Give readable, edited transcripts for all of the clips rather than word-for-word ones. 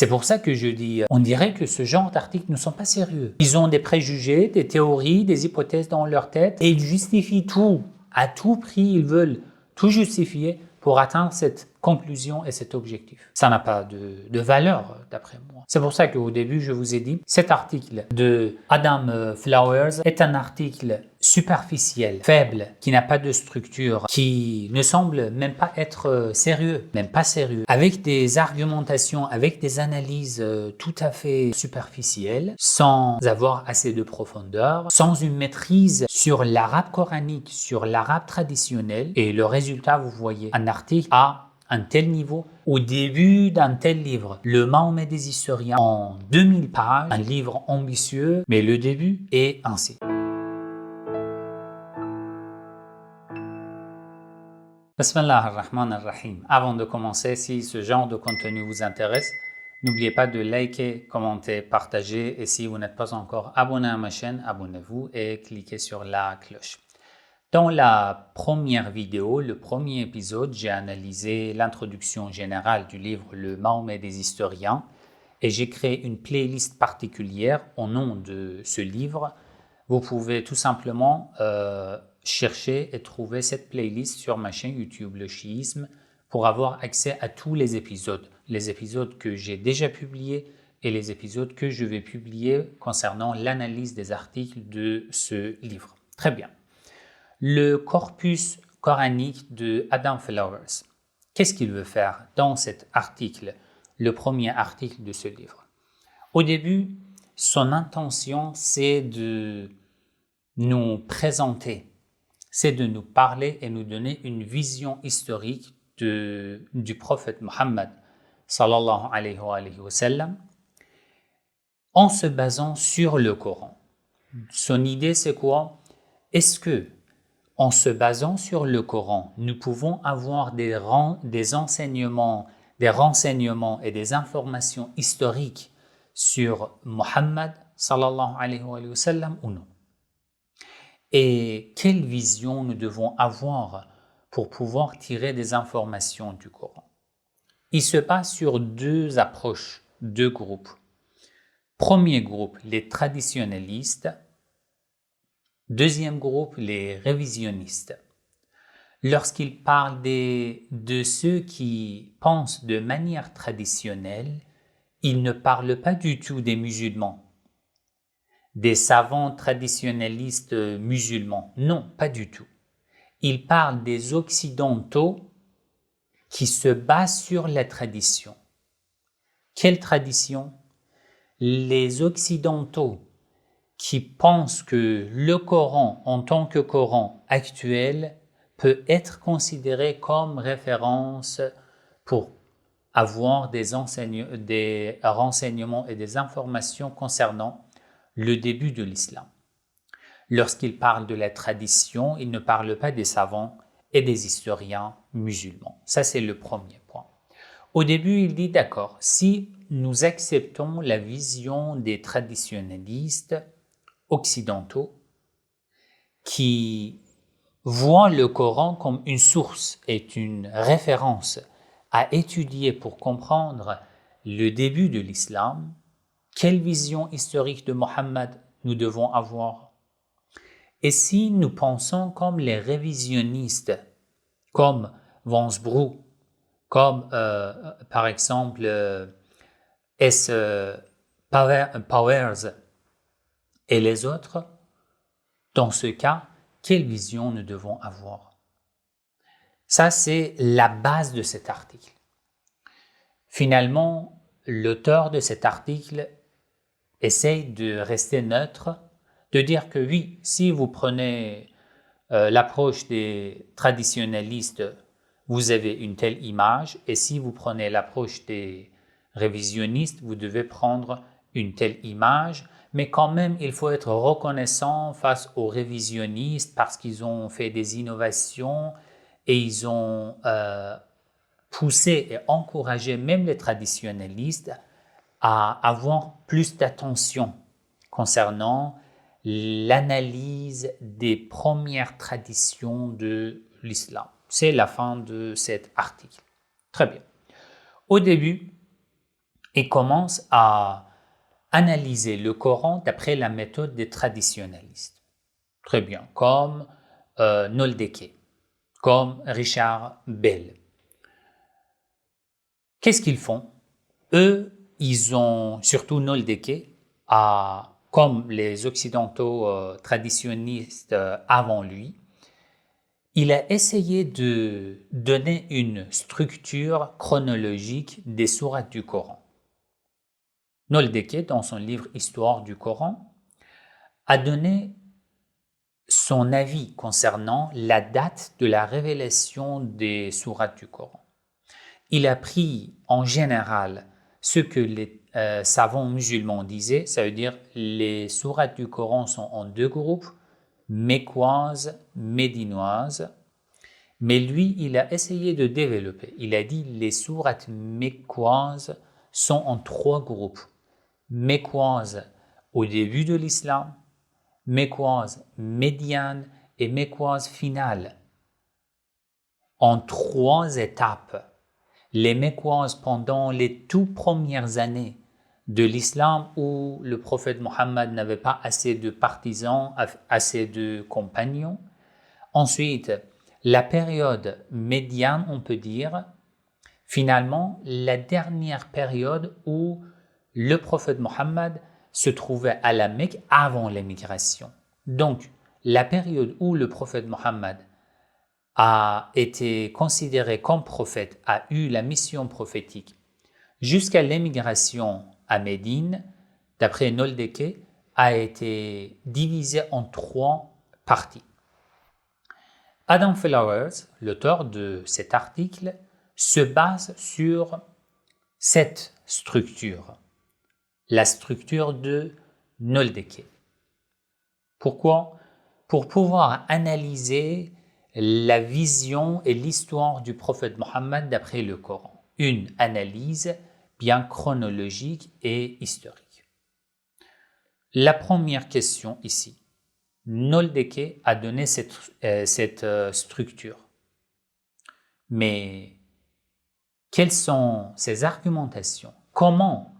C'est pour ça que je dis, on dirait que ce genre d'articles ne sont pas sérieux. Ils ont des préjugés, des théories, des hypothèses dans leur tête et ils justifient tout. À tout prix, ils veulent tout justifier pour atteindre cette conclusion et cet objectif. Ça n'a pas de valeur, d'après moi. C'est pour ça qu'au début, je vous ai dit, cet article de Adam Flowers est un article superficiel, faible, qui n'a pas de structure, qui ne semble même pas être sérieux, même pas sérieux, avec des argumentations, avec des analyses tout à fait superficielles, sans avoir assez de profondeur, sans une maîtrise sur l'arabe coranique, sur l'arabe traditionnel. Et le résultat, vous voyez, un article à un tel niveau, au début d'un tel livre, Le Mahomet des historiens, en 2000 pages, un livre ambitieux, mais le début est ainsi. Bismillah ar-Rahman ar-Rahim. Avant de commencer, si ce genre de contenu vous intéresse, n'oubliez pas de liker, commenter, partager et si vous n'êtes pas encore abonné à ma chaîne, abonnez-vous et cliquez sur la cloche. Dans la première vidéo, le premier épisode, j'ai analysé l'introduction générale du livre Le Mahomet des historiens et j'ai créé une playlist particulière au nom de ce livre. Vous pouvez tout simplement chercher et trouver cette playlist sur ma chaîne YouTube Le Chiisme pour avoir accès à tous les épisodes que j'ai déjà publiés et les épisodes que je vais publier concernant l'analyse des articles de ce livre. Très bien. Le corpus coranique de Adam Flowers. Qu'est-ce qu'il veut faire dans cet article, le premier article de ce livre? Au début, son intention, c'est de nous présenter, c'est de nous parler et nous donner une vision historique du prophète Mohammed sallallahu alayhi wa sallam en se basant sur le Coran. Son idée, c'est quoi? Est-ce que en se basant sur le Coran, nous pouvons avoir des enseignements, des renseignements et des informations historiques sur Mohammed sallallahu alayhi wa sallam ou non? Et quelle vision nous devons avoir pour pouvoir tirer des informations du Coran? Il se passe sur deux approches, deux groupes. Premier groupe, les traditionnalistes. Deuxième groupe, les révisionnistes. Lorsqu'ils parlent de ceux qui pensent de manière traditionnelle, ils ne parlent pas du tout des musulmans, des savants traditionnalistes musulmans. Non, pas du tout. Ils parlent des occidentaux qui se basent sur la tradition. Quelle tradition? Les occidentaux qui pensent que le Coran, en tant que Coran actuel, peut être considéré comme référence pour avoir des renseignements et des informations concernant le début de l'islam. Lorsqu'ils parlent de la tradition, ils ne parlent pas des savants et des historiens musulmans. Ça, c'est le premier point. Au début, il dit, d'accord, si nous acceptons la vision des traditionnalistes occidentaux qui voient le Coran comme une source et une référence à étudier pour comprendre le début de l'islam, quelle vision historique de Mohammed nous devons avoir? Et si nous pensons comme les révisionnistes, comme Vansbroek, comme par exemple S. Powers et les autres, dans ce cas, quelle vision nous devons avoir? Ça, c'est la base de cet article. Finalement, l'auteur de cet article essaye de rester neutre, de dire que oui, si vous prenez l'approche des traditionnalistes, vous avez une telle image, et si vous prenez l'approche des révisionnistes, vous devez prendre une telle image, mais quand même, il faut être reconnaissant face aux révisionnistes parce qu'ils ont fait des innovations et ils ont poussé et encouragé même les traditionnalistes à avoir plus d'attention concernant l'analyse des premières traditions de l'islam. C'est la fin de cet article. Très bien. Au début, et commence à analyser le Coran d'après la méthode des traditionnalistes. Très bien, comme Noldeke, comme Richard Bell. Qu'est-ce qu'ils font? Eux, ils ont, surtout Noldeke, comme les occidentaux traditionnistes avant lui, il a essayé de donner une structure chronologique des sourates du Coran. Noldeke, dans son livre Histoire du Coran, a donné son avis concernant la date de la révélation des sourates du Coran. Il a pris en général ce que les savants musulmans disaient, ça veut dire les sourates du Coran sont en deux groupes, mécoises, médinoises, mais lui, il a essayé de développer. Il a dit les sourates mécoises sont en trois groupes. Mécoises au début de l'islam, mécoises médiane et mécoises finale. En trois étapes. Les mécoises pendant les toutes premières années de l'islam où le prophète Mohammed n'avait pas assez de partisans, assez de compagnons. Ensuite, la période médiane, on peut dire, finalement, la dernière période où le prophète Mohammed se trouvait à la Mecque avant l'émigration. Donc, la période où le prophète Mohammed a été considéré comme prophète, a eu la mission prophétique, jusqu'à l'émigration à Médine, d'après Noldeke, a été divisée en trois parties. Adam Flowers, l'auteur de cet article, se base sur cette structure, la structure de Noldeke. Pourquoi? Pour pouvoir analyser la vision et l'histoire du prophète Mohammed d'après le Coran. Une analyse bien chronologique et historique. La première question ici. Noldeke a donné cette structure. Mais quelles sont ses argumentations? Comment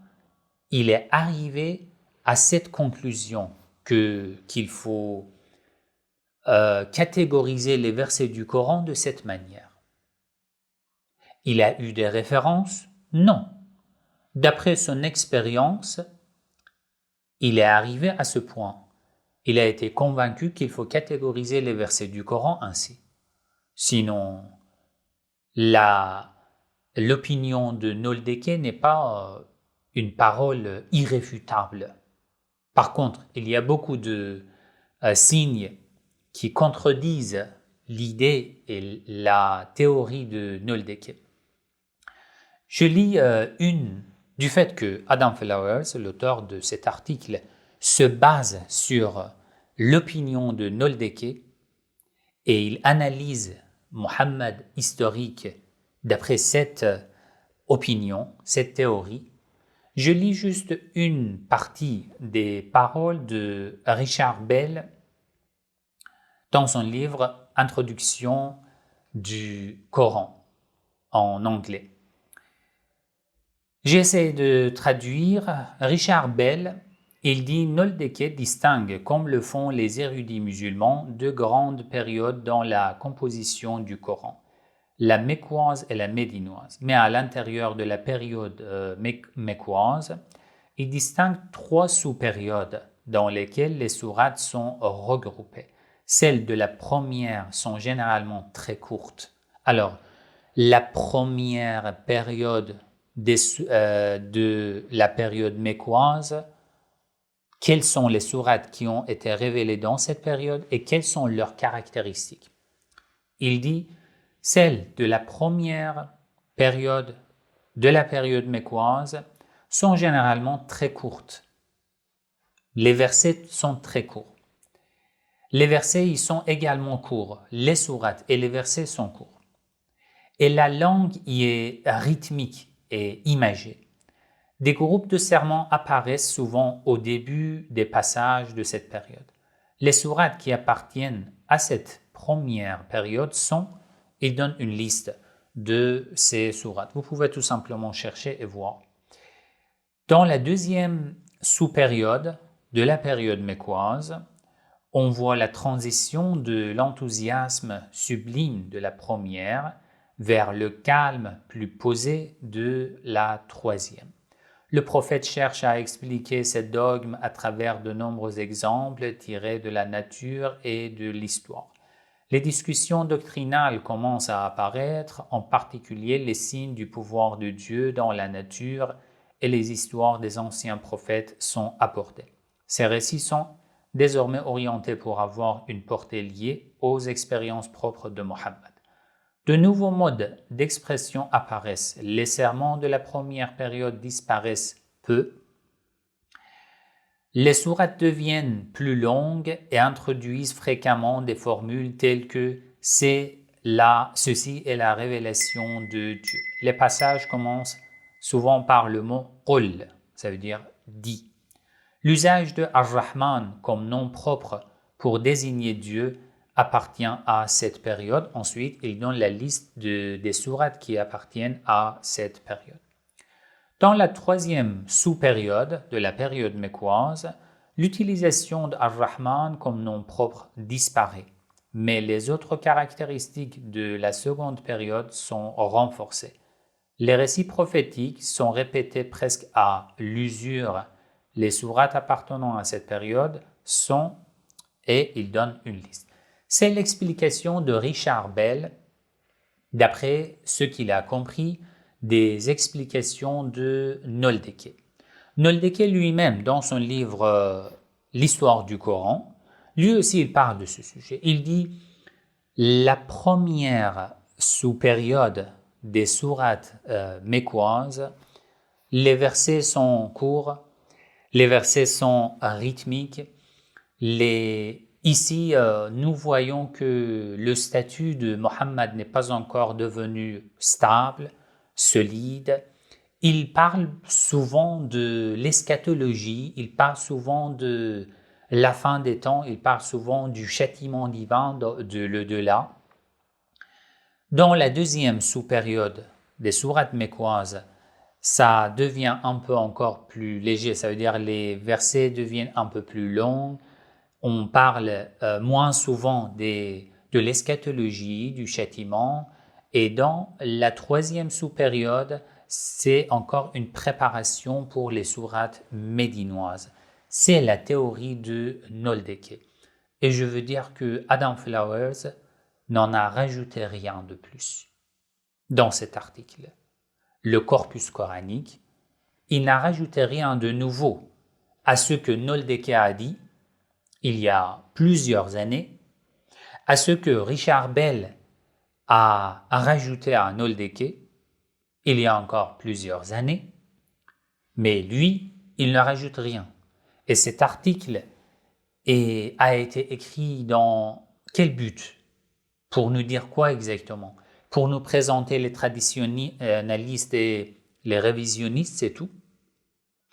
il est arrivé à cette conclusion qu'il faut catégoriser les versets du Coran de cette manière? Il a eu des références? Non. D'après son expérience, il est arrivé à ce point. Il a été convaincu qu'il faut catégoriser les versets du Coran ainsi. Sinon, l'opinion de Noldeke n'est pas une parole irréfutable. Par contre, il y a beaucoup de signes qui contredisent l'idée et la théorie de Noldeke. Je lis du fait que Adam Flowers, l'auteur de cet article, se base sur l'opinion de Noldeke et il analyse Mohammed historique d'après cette opinion, cette théorie. Je lis juste une partie des paroles de Richard Bell dans son livre Introduction du Coran en anglais. J'essaie de traduire. Richard Bell, il dit Noldeke distingue, comme le font les érudits musulmans, deux grandes périodes dans la composition du Coran, la mécoise et la médinoise. Mais à l'intérieur de la période mécoise, il distingue trois sous-périodes dans lesquelles les sourates sont regroupées. Celles de la première sont généralement très courtes. Alors, la première période de la période mécoise, quelles sont les sourates qui ont été révélées dans cette période et quelles sont leurs caractéristiques. Il dit, celles de la première période de la période mécoise sont généralement très courtes. Les versets sont très courts. Les versets y sont également courts. Les sourates et les versets sont courts. Et la langue y est rythmique et imagée. Des groupes de serments apparaissent souvent au début des passages de cette période. Les sourates qui appartiennent à cette première période il donne une liste de ces sourates. Vous pouvez tout simplement chercher et voir. Dans la deuxième sous-période de la période mécoise, on voit la transition de l'enthousiasme sublime de la première vers le calme plus posé de la troisième. Le prophète cherche à expliquer ces dogmes à travers de nombreux exemples tirés de la nature et de l'histoire. Les discussions doctrinales commencent à apparaître, en particulier les signes du pouvoir de Dieu dans la nature et les histoires des anciens prophètes sont apportées. Ces récits sont désormais orientés pour avoir une portée liée aux expériences propres de Mohammed. De nouveaux modes d'expression apparaissent. Les sermons de la première période disparaissent peu. Les sourates deviennent plus longues et introduisent fréquemment des formules telles que ceci est la révélation de Dieu. Les passages commencent souvent par le mot qul, ça veut dire dit. L'usage de Ar-Rahman comme nom propre pour désigner Dieu appartient à cette période. Ensuite, il donne la liste des sourates qui appartiennent à cette période. Dans la troisième sous-période de la période mécoise, l'utilisation d'Ar-Rahman comme nom propre disparaît, mais les autres caractéristiques de la seconde période sont renforcées. Les récits prophétiques sont répétés presque à l'usure. Les sourates appartenant à cette période sont, et il donne une liste. C'est l'explication de Richard Bell, d'après ce qu'il a compris, des explications de Noldeke. Noldeke lui-même, dans son livre L'histoire du Coran, lui aussi il parle de ce sujet. Il dit la première sous-période des sourates mécoises, les versets sont courts, les versets sont rythmiques. Ici, nous voyons que le statut de Mohammed n'est pas encore devenu stable, solide. Il parle souvent de l'eschatologie, il parle souvent de la fin des temps, il parle souvent du châtiment divin, de l'au-delà. Dans la deuxième sous-période des sourates mécoises, ça devient un peu encore plus léger, ça veut dire les versets deviennent un peu plus longs, on parle moins souvent de l'eschatologie, du châtiment, et dans la troisième sous-période, c'est encore une préparation pour les sourates médinoises. C'est la théorie de Noldeke. Et je veux dire que Adam Flowers n'en a rajouté rien de plus dans cet article. Le corpus coranique, il n'a rajouté rien de nouveau à ce que Noldeke a dit il y a plusieurs années, à ce que Richard Bell a rajouté à Noldeke il y a encore plusieurs années, mais lui, il ne rajoute rien. Et cet article a été écrit dans quel but? Pour nous dire quoi exactement? Pour nous présenter les traditionnalistes et les révisionnistes, c'est tout?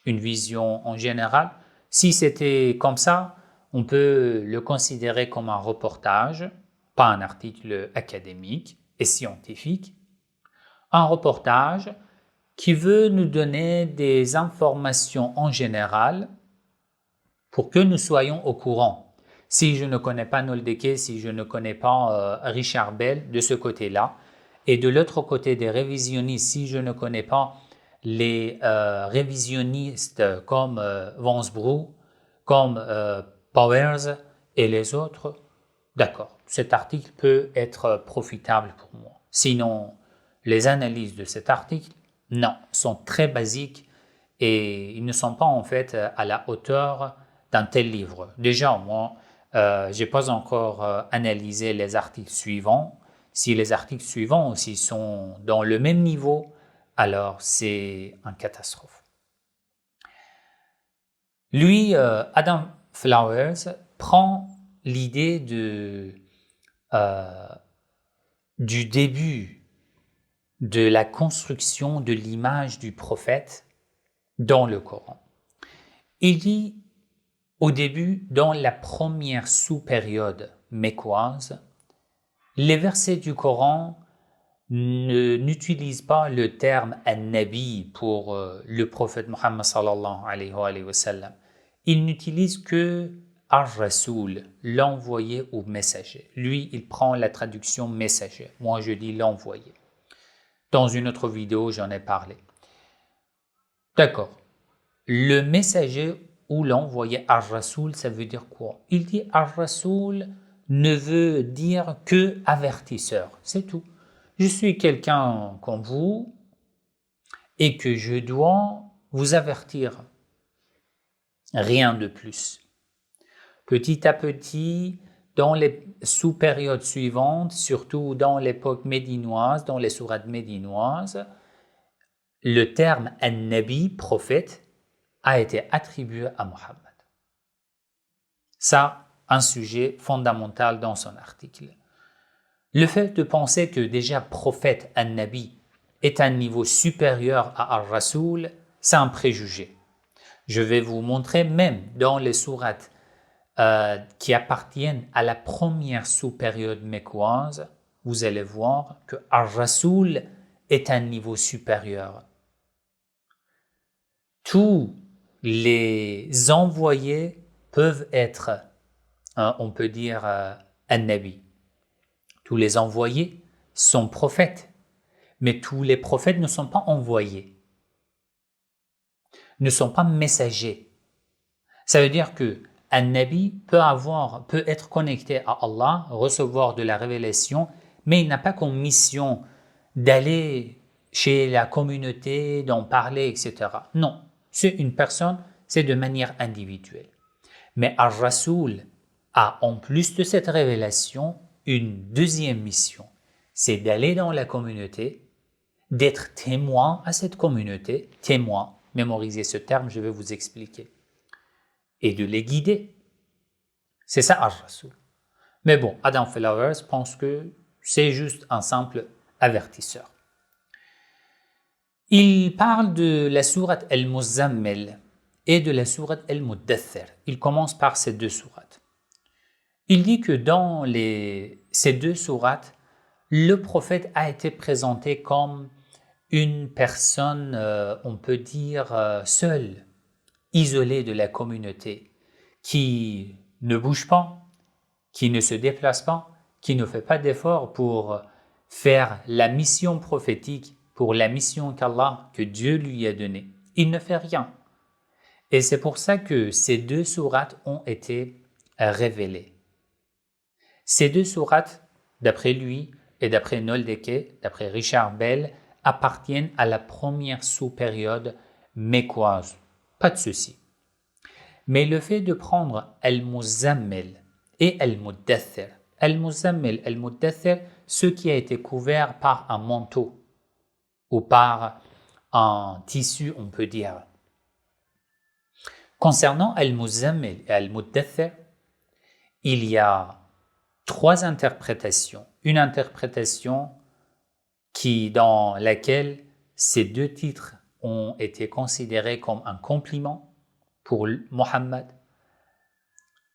Une vision en général? Si c'était comme ça, on peut le considérer comme un reportage, pas un article académique et scientifique. Un reportage qui veut nous donner des informations en général pour que nous soyons au courant. Si je ne connais pas Noldeke, si je ne connais pas Richard Bell de ce côté-là, et de l'autre côté des révisionnistes, si je ne connais pas les révisionnistes comme Vansbroek, comme Powers et les autres, d'accord, cet article peut être profitable pour moi. Sinon, les analyses de cet article, non, sont très basiques et ils ne sont pas en fait à la hauteur d'un tel livre. Déjà, moi, je n'ai pas encore analysé les articles suivants. Si les articles suivants aussi sont dans le même niveau, alors c'est une catastrophe. Lui, Adam Flowers, prend l'idée du début de la construction de l'image du prophète dans le Coran. Il dit au début, dans la première sous-période mécoise, les versets du Coran n'utilise pas le terme An-Nabi pour le prophète Muhammad sallallahu alayhi wa sallam. Il n'utilise que Ar-Rasoul, l'envoyé ou messager. Lui, il prend la traduction messager. Moi, je dis l'envoyé. Dans une autre vidéo, j'en ai parlé. D'accord. Le messager ou l'envoyé Ar-Rasoul, ça veut dire quoi? Il dit Ar-Rasoul ne veut dire que avertisseur. C'est tout. Je suis quelqu'un comme vous et que je dois vous avertir. Rien de plus. Petit à petit, dans les sous-périodes suivantes, surtout dans l'époque médinoise, dans les sourates médinoises, le terme An-Nabi, prophète, a été attribué à Muhammad. Ça, un sujet fondamental dans son article. Le fait de penser que déjà prophète An-Nabi est un niveau supérieur à Ar-Rasoul, c'est un préjugé. Je vais vous montrer même dans les sourates qui appartiennent à la première sous-période mécoise, vous allez voir que Ar-Rasoul est un niveau supérieur. Tous les envoyés peuvent être, on peut dire, An-Nabi. Tous les envoyés sont prophètes, mais tous les prophètes ne sont pas envoyés, ne sont pas messagers. Ça veut dire que un Nabi peut être connecté à Allah, recevoir de la révélation, mais il n'a pas comme mission d'aller chez la communauté, d'en parler, etc. Non, c'est une personne, c'est de manière individuelle. Mais Ar-Rasoul a, en plus de cette révélation, une deuxième mission, c'est d'aller dans la communauté, d'être témoin à cette communauté, témoin, mémorisez ce terme, je vais vous expliquer, et de les guider. C'est ça Ar-Rasoul. Mais bon, Adam Flowers pense que c'est juste un simple avertisseur. Il parle de la sourate Al-Muzammil et de la sourate Al-Muddathir. Il commence par ces deux sourates. Il dit que dans ces deux sourates, le prophète a été présenté comme une personne, on peut dire, seule, isolée de la communauté, qui ne bouge pas, qui ne se déplace pas, qui ne fait pas d'effort pour faire la mission prophétique, pour la mission que Dieu lui a donnée. Il ne fait rien. Et c'est pour ça que ces deux sourates ont été révélées. Ces deux sourates, d'après lui et d'après Noldeke, d'après Richard Bell, appartiennent à la première sous-période mécoise. Pas de souci. Mais le fait de prendre Al-Muzammil et Al-Muddathir, Al-Muzammil, Al-Muddathir, ce qui a été couvert par un manteau ou par un tissu, on peut dire. Concernant Al-Muzammil et Al-Muddathir, il y a trois interprétations. Une interprétation dans laquelle ces deux titres ont été considérés comme un compliment pour Muhammad.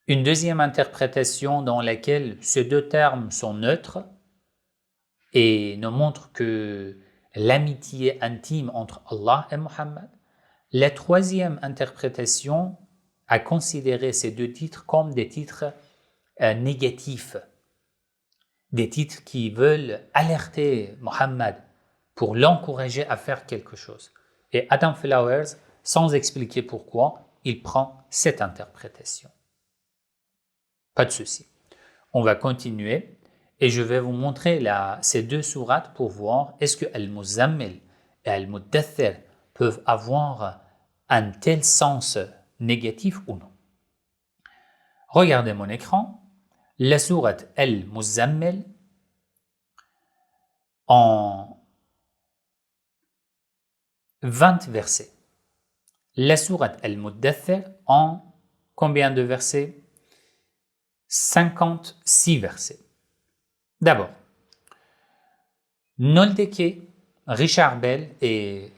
Une deuxième interprétation dans laquelle ces deux termes sont neutres et ne montrent que l'amitié intime entre Allah et Muhammad. La troisième interprétation a considéré ces deux titres comme des titres négatifs, des titres qui veulent alerter Muhammad pour l'encourager à faire quelque chose. Et Adam Flowers, sans expliquer pourquoi, il prend cette interprétation. Pas de souci. On va continuer et je vais vous montrer ces deux sourates pour voir est-ce que Al-Muzammil et Al-Muddathir peuvent avoir un tel sens négatif ou non. Regardez mon écran. La sourate Al-Muzammil en 20 versets. La sourate Al-Muddathir en combien de versets? 56 versets. D'abord, Noldeke, Richard Bell et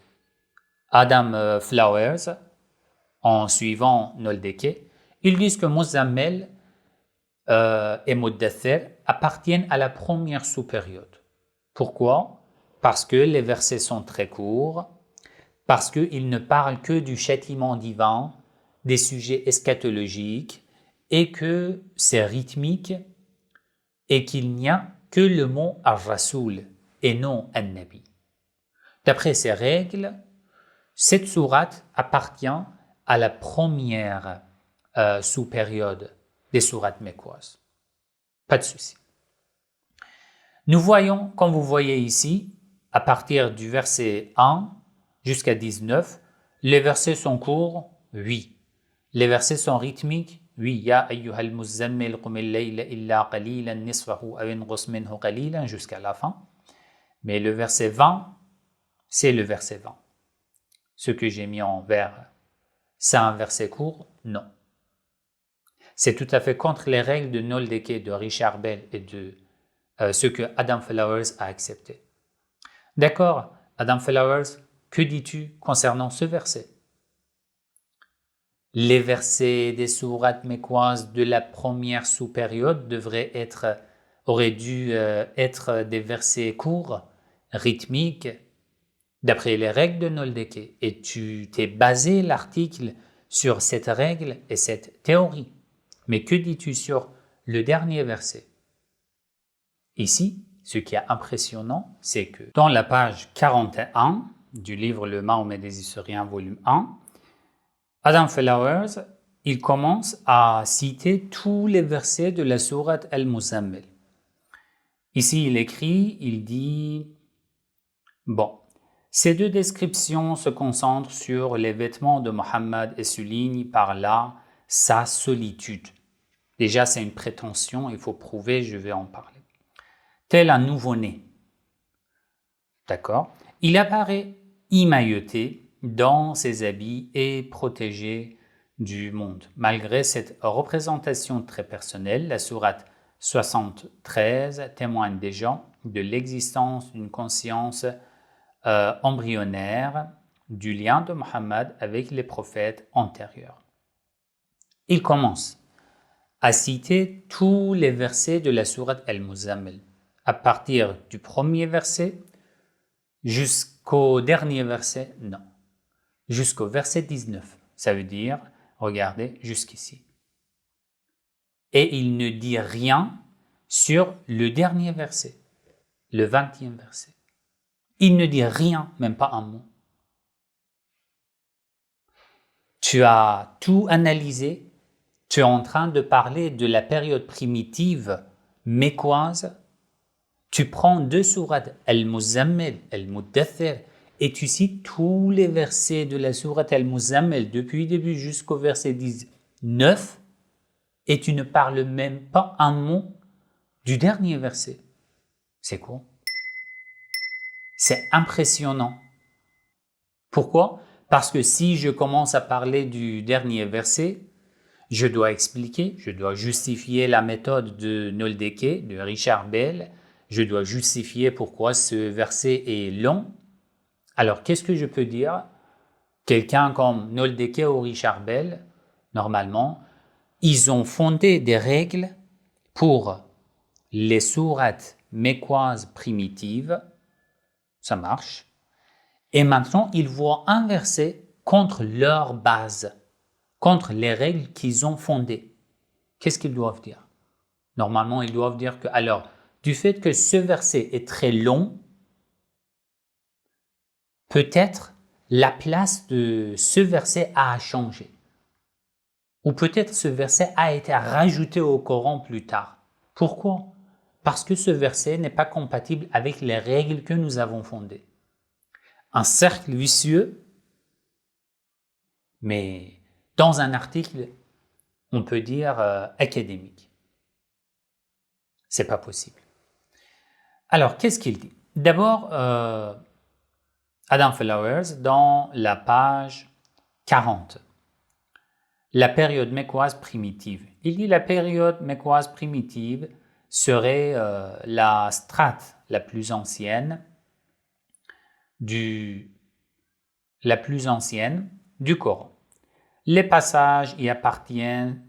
Adam Flowers, en suivant Noldeke, ils disent que Muzammil et Muddathir appartiennent à la première sous-période. Pourquoi? parce que les versets sont très courts, parce qu'ils ne parlent que du châtiment divin, des sujets eschatologiques, et que c'est rythmique, et qu'il n'y a que le mot ar-rasoul et non an-nabi. D'après ces règles, cette sourate appartient à la première sous-période des sourates mécoises. Pas de souci. Nous voyons, comme vous voyez ici, à partir du verset 1 jusqu'à 19, les versets sont courts, oui. Les versets sont rythmiques, oui. Ya ayyuhal muzammil qumil layla illa qalilan nisfahu aw inqus minhu qalilan jusqu'à la fin. Mais le verset 20, c'est le verset 20. Ce que j'ai mis en vert, c'est un verset court? Non. C'est tout à fait contre les règles de Noldeke, de Richard Bell et de ce que Adam Flowers a accepté. D'accord, Adam Flowers, que dis-tu concernant ce verset? Les versets des sourates mécoises de la première sous-période auraient dû être des versets courts, rythmiques, d'après les règles de Noldeke. Et tu t'es basé l'article sur cette règle et cette théorie. Mais que dis-tu sur le dernier verset? Ici, ce qui est impressionnant, c'est que dans la page 41 du livre Le Mahomet des Historiens, volume 1, Adam Flowers, il commence à citer tous les versets de la sourate Al-Muzammil. Ici, il dit, bon, ces deux descriptions se concentrent sur les vêtements de Mohammed et soulignent par là sa solitude. Déjà, c'est une prétention, il faut prouver, je vais en parler. Tel un nouveau-né. D'accord? Il apparaît immailloté dans ses habits et protégé du monde. Malgré cette représentation très personnelle, la sourate 73 témoigne déjà de l'existence d'une conscience embryonnaire du lien de Mohammed avec les prophètes antérieurs. Il commence à citer tous les versets de la sourate Al-Muzammil, à partir du premier verset jusqu'au dernier verset, non, jusqu'au verset 19. Ça veut dire, regardez, jusqu'ici. Et il ne dit rien sur le dernier verset, le 20e verset. Il ne dit rien, même pas un mot. Tu as tout analysé, tu es en train de parler de la période primitive mécoise. Tu prends deux sourates, Al-Muzammil, Al-Muddathir, et tu cites tous les versets de la sourate Al-Muzammil depuis le début jusqu'au verset 19, et tu ne parles même pas un mot du dernier verset. C'est quoi? C'est impressionnant. Pourquoi? Parce que si je commence à parler du dernier verset, je dois expliquer, je dois justifier la méthode de Noldeke, de Richard Bell, je dois justifier pourquoi ce verset est long. Alors, qu'est-ce que je peux dire? Quelqu'un comme Noldeke ou Richard Bell, normalement, ils ont fondé des règles pour les sourates mécoises primitives. Ça marche. Et maintenant, ils voient un verset contre leur base, contre les règles qu'ils ont fondées. Qu'est-ce qu'ils doivent dire? Normalement, ils doivent dire que, alors, du fait que ce verset est très long, peut-être la place de ce verset a changé. Ou peut-être ce verset a été rajouté au Coran plus tard. Pourquoi? Parce que ce verset n'est pas compatible avec les règles que nous avons fondées. Un cercle vicieux, mais dans un article, on peut dire académique. C'est pas possible. Alors, qu'est-ce qu'il dit? D'abord, Adam Flowers, dans la page 40, la période mécoise primitive. Il dit la période mécoise primitive serait la strate la plus ancienne du Coran. Les passages y appartiennent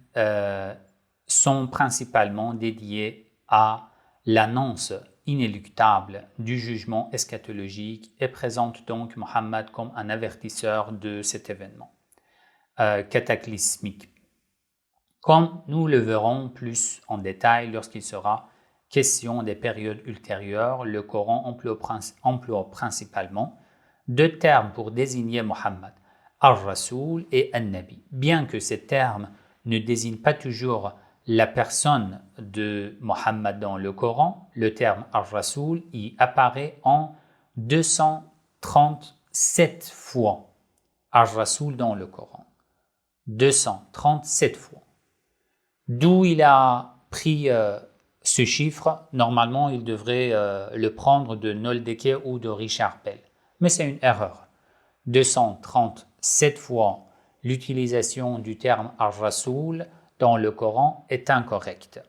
sont principalement dédiés à l'annonce inéluctable du jugement eschatologique et présente donc Mohammed comme un avertisseur de cet événement cataclysmique. Comme nous le verrons plus en détail lorsqu'il sera question des périodes ultérieures, le Coran emploie principalement deux termes pour désigner Mohammed, Ar-Rasoul et An-Nabi. Bien que ces termes ne désignent pas toujours la personne de Mohammed dans le Coran, le terme Ar-Rasoul y apparaît en 237 fois. Ar-Rasoul dans le Coran. 237 fois. D'où il a pris ce chiffre. Normalement, il devrait le prendre de Noldeke ou de Richard Bell. Mais c'est une erreur. 237 fois l'utilisation du terme Ar-Rasoul dans le Coran est incorrecte.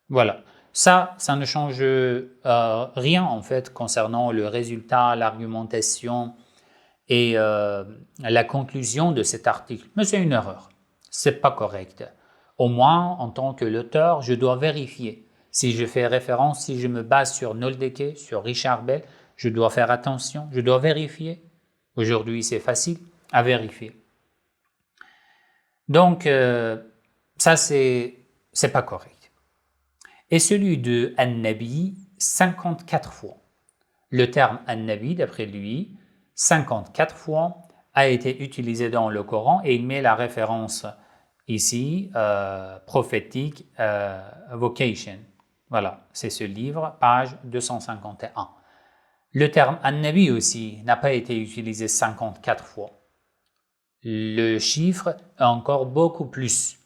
Voilà. Ça ne change rien en fait concernant le résultat, l'argumentation et la conclusion de cet article. Mais c'est une erreur. C'est pas correct. Au moins, en tant que l'auteur, je dois vérifier. Si je fais référence, si je me base sur Noldeke, sur Richard Bell, je dois faire attention, je dois vérifier. Aujourd'hui, c'est facile à vérifier. Donc, ça, c'est pas correct. Et celui de An-Nabi, 54 fois. Le terme An-Nabi, d'après lui, 54 fois a été utilisé dans le Coran et il met la référence ici, prophétique, Vocation. Voilà, c'est ce livre, page 251. Le terme An-Nabi aussi n'a pas été utilisé 54 fois. Le chiffre est encore beaucoup plus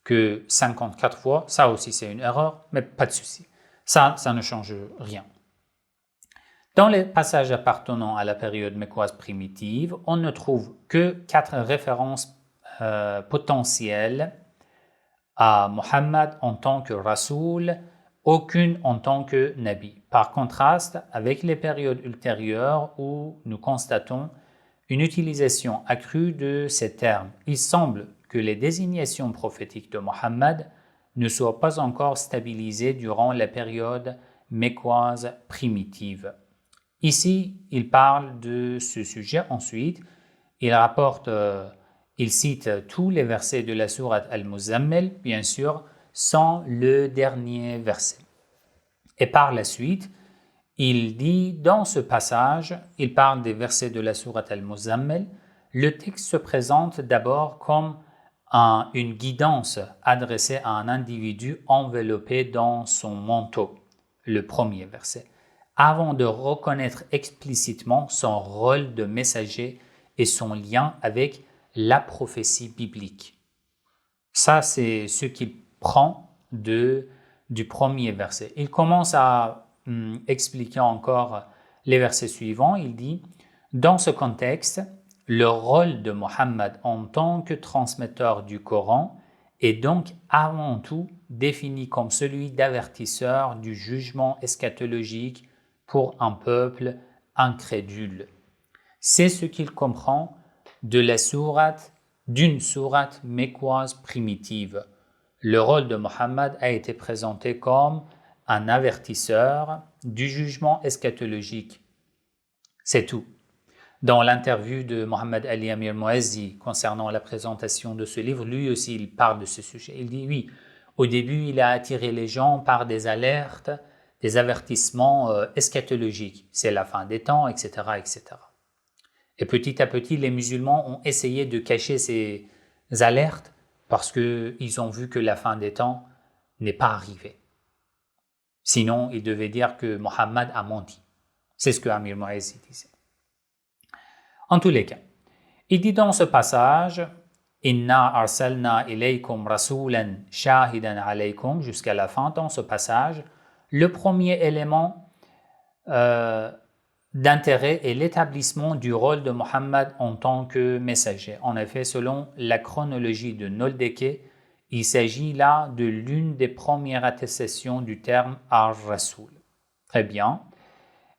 que 54 fois. Ça aussi, c'est une erreur, mais pas de souci. Ça ne change rien. Dans les passages appartenant à la période mécoise primitive, on ne trouve que 4 références potentielles à Mohammed en tant que Rasoul, aucune en tant que Nabi. Par contraste, avec les périodes ultérieures où nous constatons une utilisation accrue de ces termes, il semble que les désignations prophétiques de Mohammed ne soient pas encore stabilisées durant la période mécoise primitive. Ici, il parle de ce sujet. Ensuite, il cite tous les versets de la sourate Al-Muzammil, bien sûr, sans le dernier verset. Et par la suite, il dit dans ce passage, il parle des versets de la sourate Al-Muzammil, le texte se présente d'abord comme une guidance adressée à un individu enveloppé dans son manteau, le premier verset, avant de reconnaître explicitement son rôle de messager et son lien avec la prophétie biblique. Ça, c'est ce qu'il prend du premier verset. Il commence à expliquer encore les versets suivants. Il dit, dans ce contexte, le rôle de Mohammed en tant que transmetteur du Coran est donc avant tout défini comme celui d'avertisseur du jugement eschatologique pour un peuple incrédule. C'est ce qu'il comprend d'une sourate mécoise primitive. Le rôle de Mohammed a été présenté comme un avertisseur du jugement eschatologique. C'est tout. Dans l'interview de Mohammed Ali Amir Moazzi concernant la présentation de ce livre, lui aussi il parle de ce sujet. Il dit oui, au début il a attiré les gens par des alertes, des avertissements eschatologiques. C'est la fin des temps, etc., etc. Et petit à petit, les musulmans ont essayé de cacher ces alertes parce qu'ils ont vu que la fin des temps n'est pas arrivée. Sinon, ils devaient dire que Mohammed a menti. C'est ce que Amir Moazzi disait. En tous les cas, il dit dans ce passage « Inna arsalna ilaykum rasulan shahidan alaykum » jusqu'à la fin, dans ce passage, le premier élément d'intérêt est l'établissement du rôle de Mohammed en tant que messager. En effet, selon la chronologie de Noldeke, il s'agit là de l'une des premières attestations du terme Ar-Rasoul. Très bien.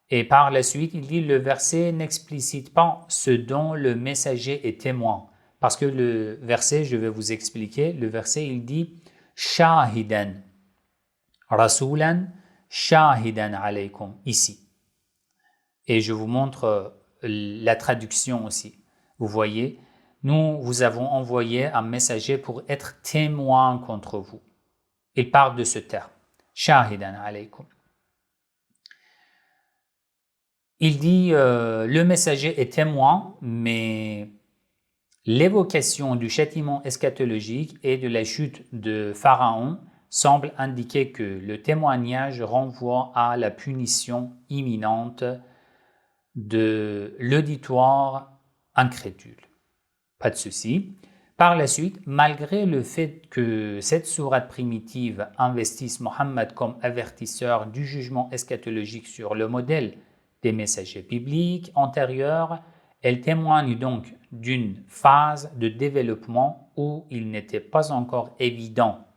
Et par la suite, il dit le verset n'explicite pas ce dont le messager est témoin. Parce que le verset, je vais vous expliquer, le verset il dit Shahidan. Rasulan, shahidan alaykum ici. Et je vous montre la traduction aussi. Vous voyez, nous vous avons envoyé un messager pour être témoin contre vous. Il parle de ce terme, shahidan alaykum. Il dit le messager est témoin, mais l'évocation du châtiment eschatologique et de la chute de Pharaon semble indiquer que le témoignage renvoie à la punition imminente de l'auditoire incrédule. Pas de souci. Par la suite, malgré le fait que cette sourate primitive investisse Mohammed comme avertisseur du jugement eschatologique sur le modèle des messagers bibliques antérieurs, elle témoigne donc d'une phase de développement où il n'était pas encore évident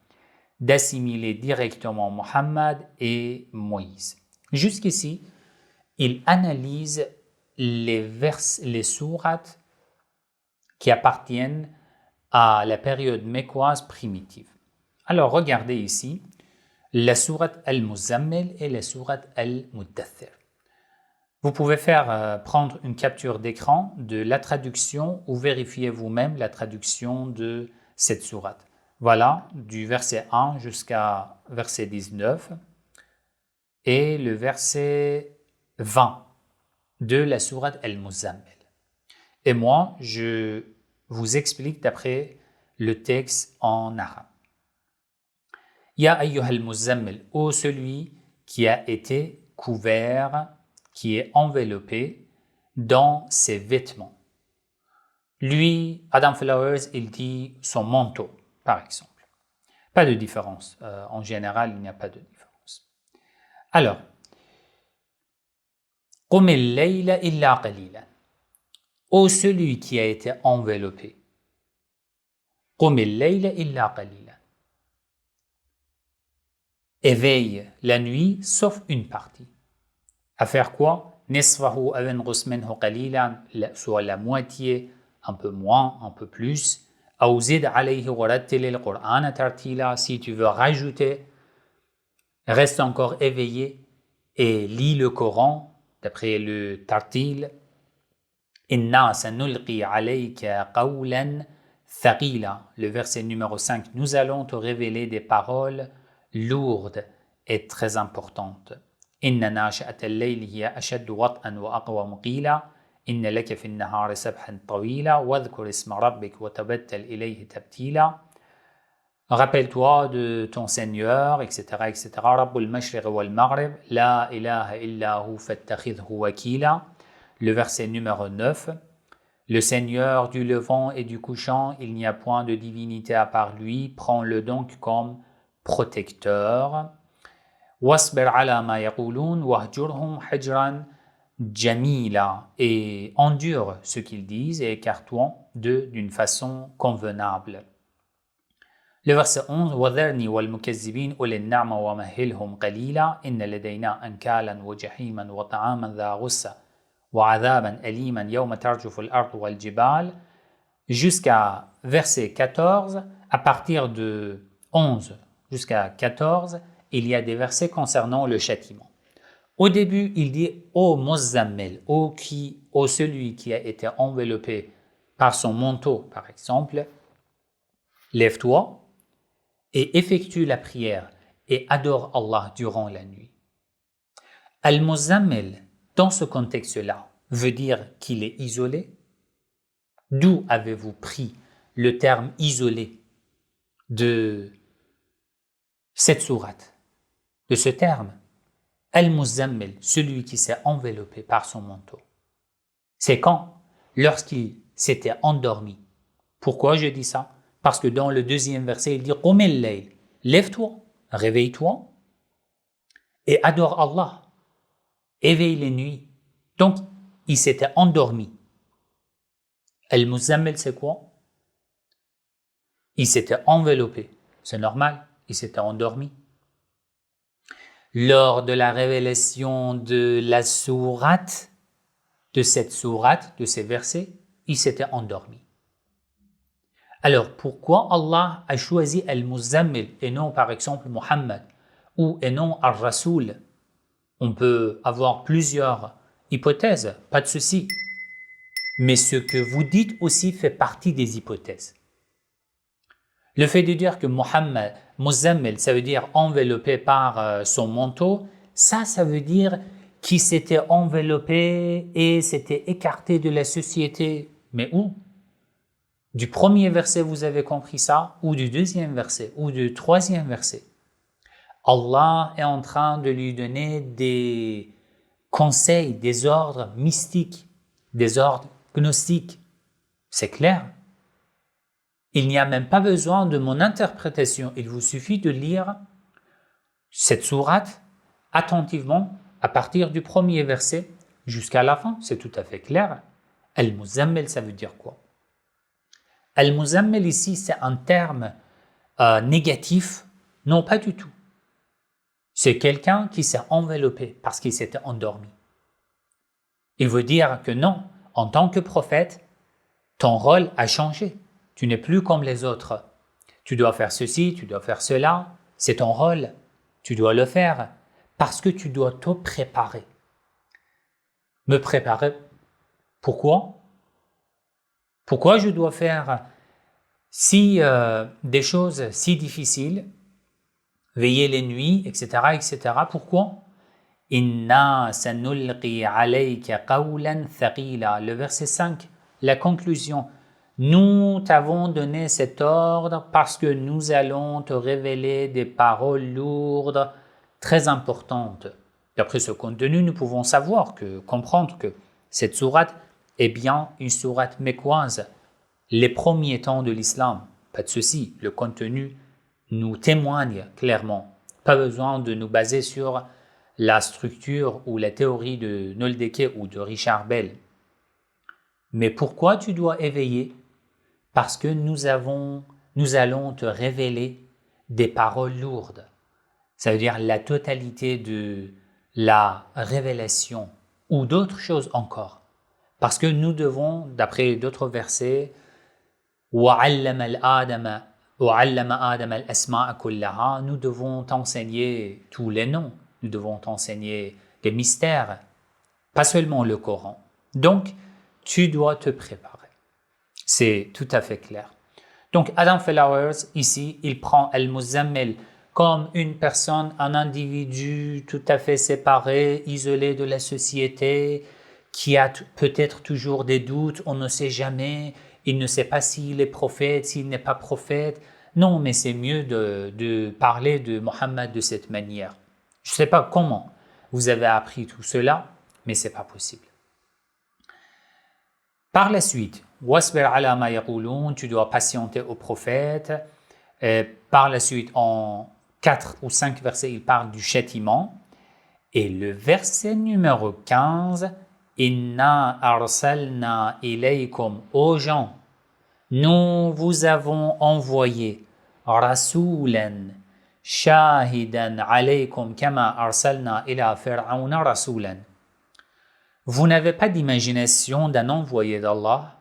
d'assimiler directement Mohammed et Moïse. Jusqu'ici, il analyse les sourates qui appartiennent à la période mécoise primitive. Alors, regardez ici la sourate Al-Muzammil et la sourate Al-Muddathir. Vous pouvez prendre une capture d'écran de la traduction ou vérifier vous-même la traduction de cette sourate. Voilà, du verset 1 jusqu'à verset 19 et le verset 20 de la sourate Al-Muzammil. Et moi, je vous explique d'après le texte en arabe. Ya ayyuhal muzammil, ô celui qui a été couvert, qui est enveloppé dans ses vêtements. Lui, Adam Flowers, il dit son manteau, par exemple. Pas de différence. En général, il n'y a pas de différence. Alors, Qum al-layla illa qalilan. Ô celui qui a été enveloppé. Qum al-layla illa qalilan. Éveille la nuit, sauf une partie. À faire quoi? Nisfahu aw inqus minhu qalilan, soit la moitié, un peu moins, un peu plus. Aw zid alayhi wa rattil al-Qur'ana tartila, si tu veux rajouter, reste encore éveillé et lis le Coran d'après le tartil. Inna sanulqi alayka qawlan thaqila. Le verset numéro 5, nous allons te révéler des paroles lourdes et très importantes. Inna nashi'at al-layli hiya ashaddu wat'an wa aqwamu qila. Inna laka fi an-nahari sabhan tawila wadhkur isma rabbik wa tabattal ilayhi tabtila. Rappelle-toi de ton Seigneur, etc., etc. Rabbul mashriq wal maghrib, la ilaha illa hu fattakhidhu wakila. Le verset numéro 9. Le Seigneur du levant et du couchant, il n'y a point de divinité à part lui, prends-le donc comme protecteur. Wasbir ala ma yaqulun wahjurhum hajran jamila, et endure ce qu'ils disent et écarte-toi d'une façon convenable. Le verset 11, وَذَرْنِي وَالْمُكَذِّبِينَ أُولِي النَّعْمَ وَمَهِّلْهُمْ قَلِيلًا إِنَّ لَدَيْنَا أَنْكَالًا وَجَحِيمًا وَطَعَامًا ذَا غُصَّةٍ وَعَذَابًا أَلِيمًا يَوْمَ تَرْجُفُ الْأَرْضُ وَالْجِبَالُ. Jusqu'à verset 14, à partir de 11 jusqu'à 14, il y a des versets concernant le châtiment. Au début, il dit « Ô Muzammil », ô celui qui a été enveloppé par son manteau, par exemple, lève-toi et effectue la prière et adore Allah durant la nuit. Al-Muzammil, dans ce contexte-là, veut dire qu'il est isolé. D'où avez-vous pris le terme isolé de cette sourate, de ce terme? Al-Muzammil, celui qui s'est enveloppé par son manteau. C'est quand? Lorsqu'il s'était endormi. Pourquoi je dis ça? Parce que dans le deuxième verset, il dit « Qum al-layl » lève-toi, réveille-toi et adore Allah. Éveille les nuits. Donc, il s'était endormi. Al-Muzammil, c'est quoi? Il s'était enveloppé. C'est normal, il s'était endormi. Lors de la révélation de la sourate, de cette sourate, de ces versets, il s'était endormi. Alors, pourquoi Allah a choisi Al-Muzammil et non, par exemple, Muhammad ou et non Al-Rasoul On peut avoir plusieurs hypothèses, pas de souci. Mais ce que vous dites aussi fait partie des hypothèses. Le fait de dire que Mohammed, Muzammil, ça veut dire enveloppé par son manteau, ça veut dire qu'il s'était enveloppé et s'était écarté de la société. Mais où? Du premier verset, vous avez compris ça, ou du deuxième verset, ou du troisième verset. Allah est en train de lui donner des conseils, des ordres mystiques, des ordres gnostiques. C'est clair. Il n'y a même pas besoin de mon interprétation. Il vous suffit de lire cette sourate attentivement à partir du premier verset jusqu'à la fin. C'est tout à fait clair. Al-Muzammil, ça veut dire quoi? Al-Muzammil ici, c'est un terme négatif. Non, pas du tout. C'est quelqu'un qui s'est enveloppé parce qu'il s'était endormi. Il veut dire que non, en tant que prophète, ton rôle a changé. Tu n'es plus comme les autres. Tu dois faire ceci, tu dois faire cela. C'est ton rôle. Tu dois le faire parce que tu dois te préparer. Me préparer. Pourquoi? Pourquoi je dois faire des choses si difficiles, veiller les nuits, etc., etc. Pourquoi? Inna sanulqi alayka qawlan thaqila. Le verset 5, la conclusion. Nous t'avons donné cet ordre parce que nous allons te révéler des paroles lourdes, très importantes. D'après ce contenu, nous pouvons comprendre que cette sourate est bien une sourate mécoise. Les premiers temps de l'islam, pas de souci, le contenu nous témoigne clairement. Pas besoin de nous baser sur la structure ou la théorie de Noldeke ou de Richard Bell. Mais pourquoi tu dois éveiller? Parce que nous allons te révéler des paroles lourdes. Ça veut dire la totalité de la révélation ou d'autres choses encore. Parce que nous devons, d'après d'autres versets, وَعَلَّمَ آدَمَ الْأَسْمَاءَ كُلَّهَا, nous devons t'enseigner tous les noms, nous devons t'enseigner des mystères, pas seulement le Coran. Donc, tu dois te préparer. C'est tout à fait clair. Donc, Adam Flowers, ici, il prend Al-Muzammil comme une personne, un individu tout à fait séparé, isolé de la société, qui a peut-être toujours des doutes, on ne sait jamais, il ne sait pas s'il est prophète, s'il n'est pas prophète. Non, mais c'est mieux de parler de Mohammed de cette manière. Je ne sais pas comment vous avez appris tout cela, mais ce n'est pas possible. Par la suite, wasbir ala ma yaqulun, tu dois patienter au prophète. Par la suite, en 4 ou 5 versets, il parle du châtiment. Et le verset numéro 15, Inna arsalna ilaykum, aux gens, nous vous avons envoyé rasulan shahidan alaykum kama arsalna ila fir'auna rasulan. Vous n'avez pas d'imagination d'un envoyé d'Allah.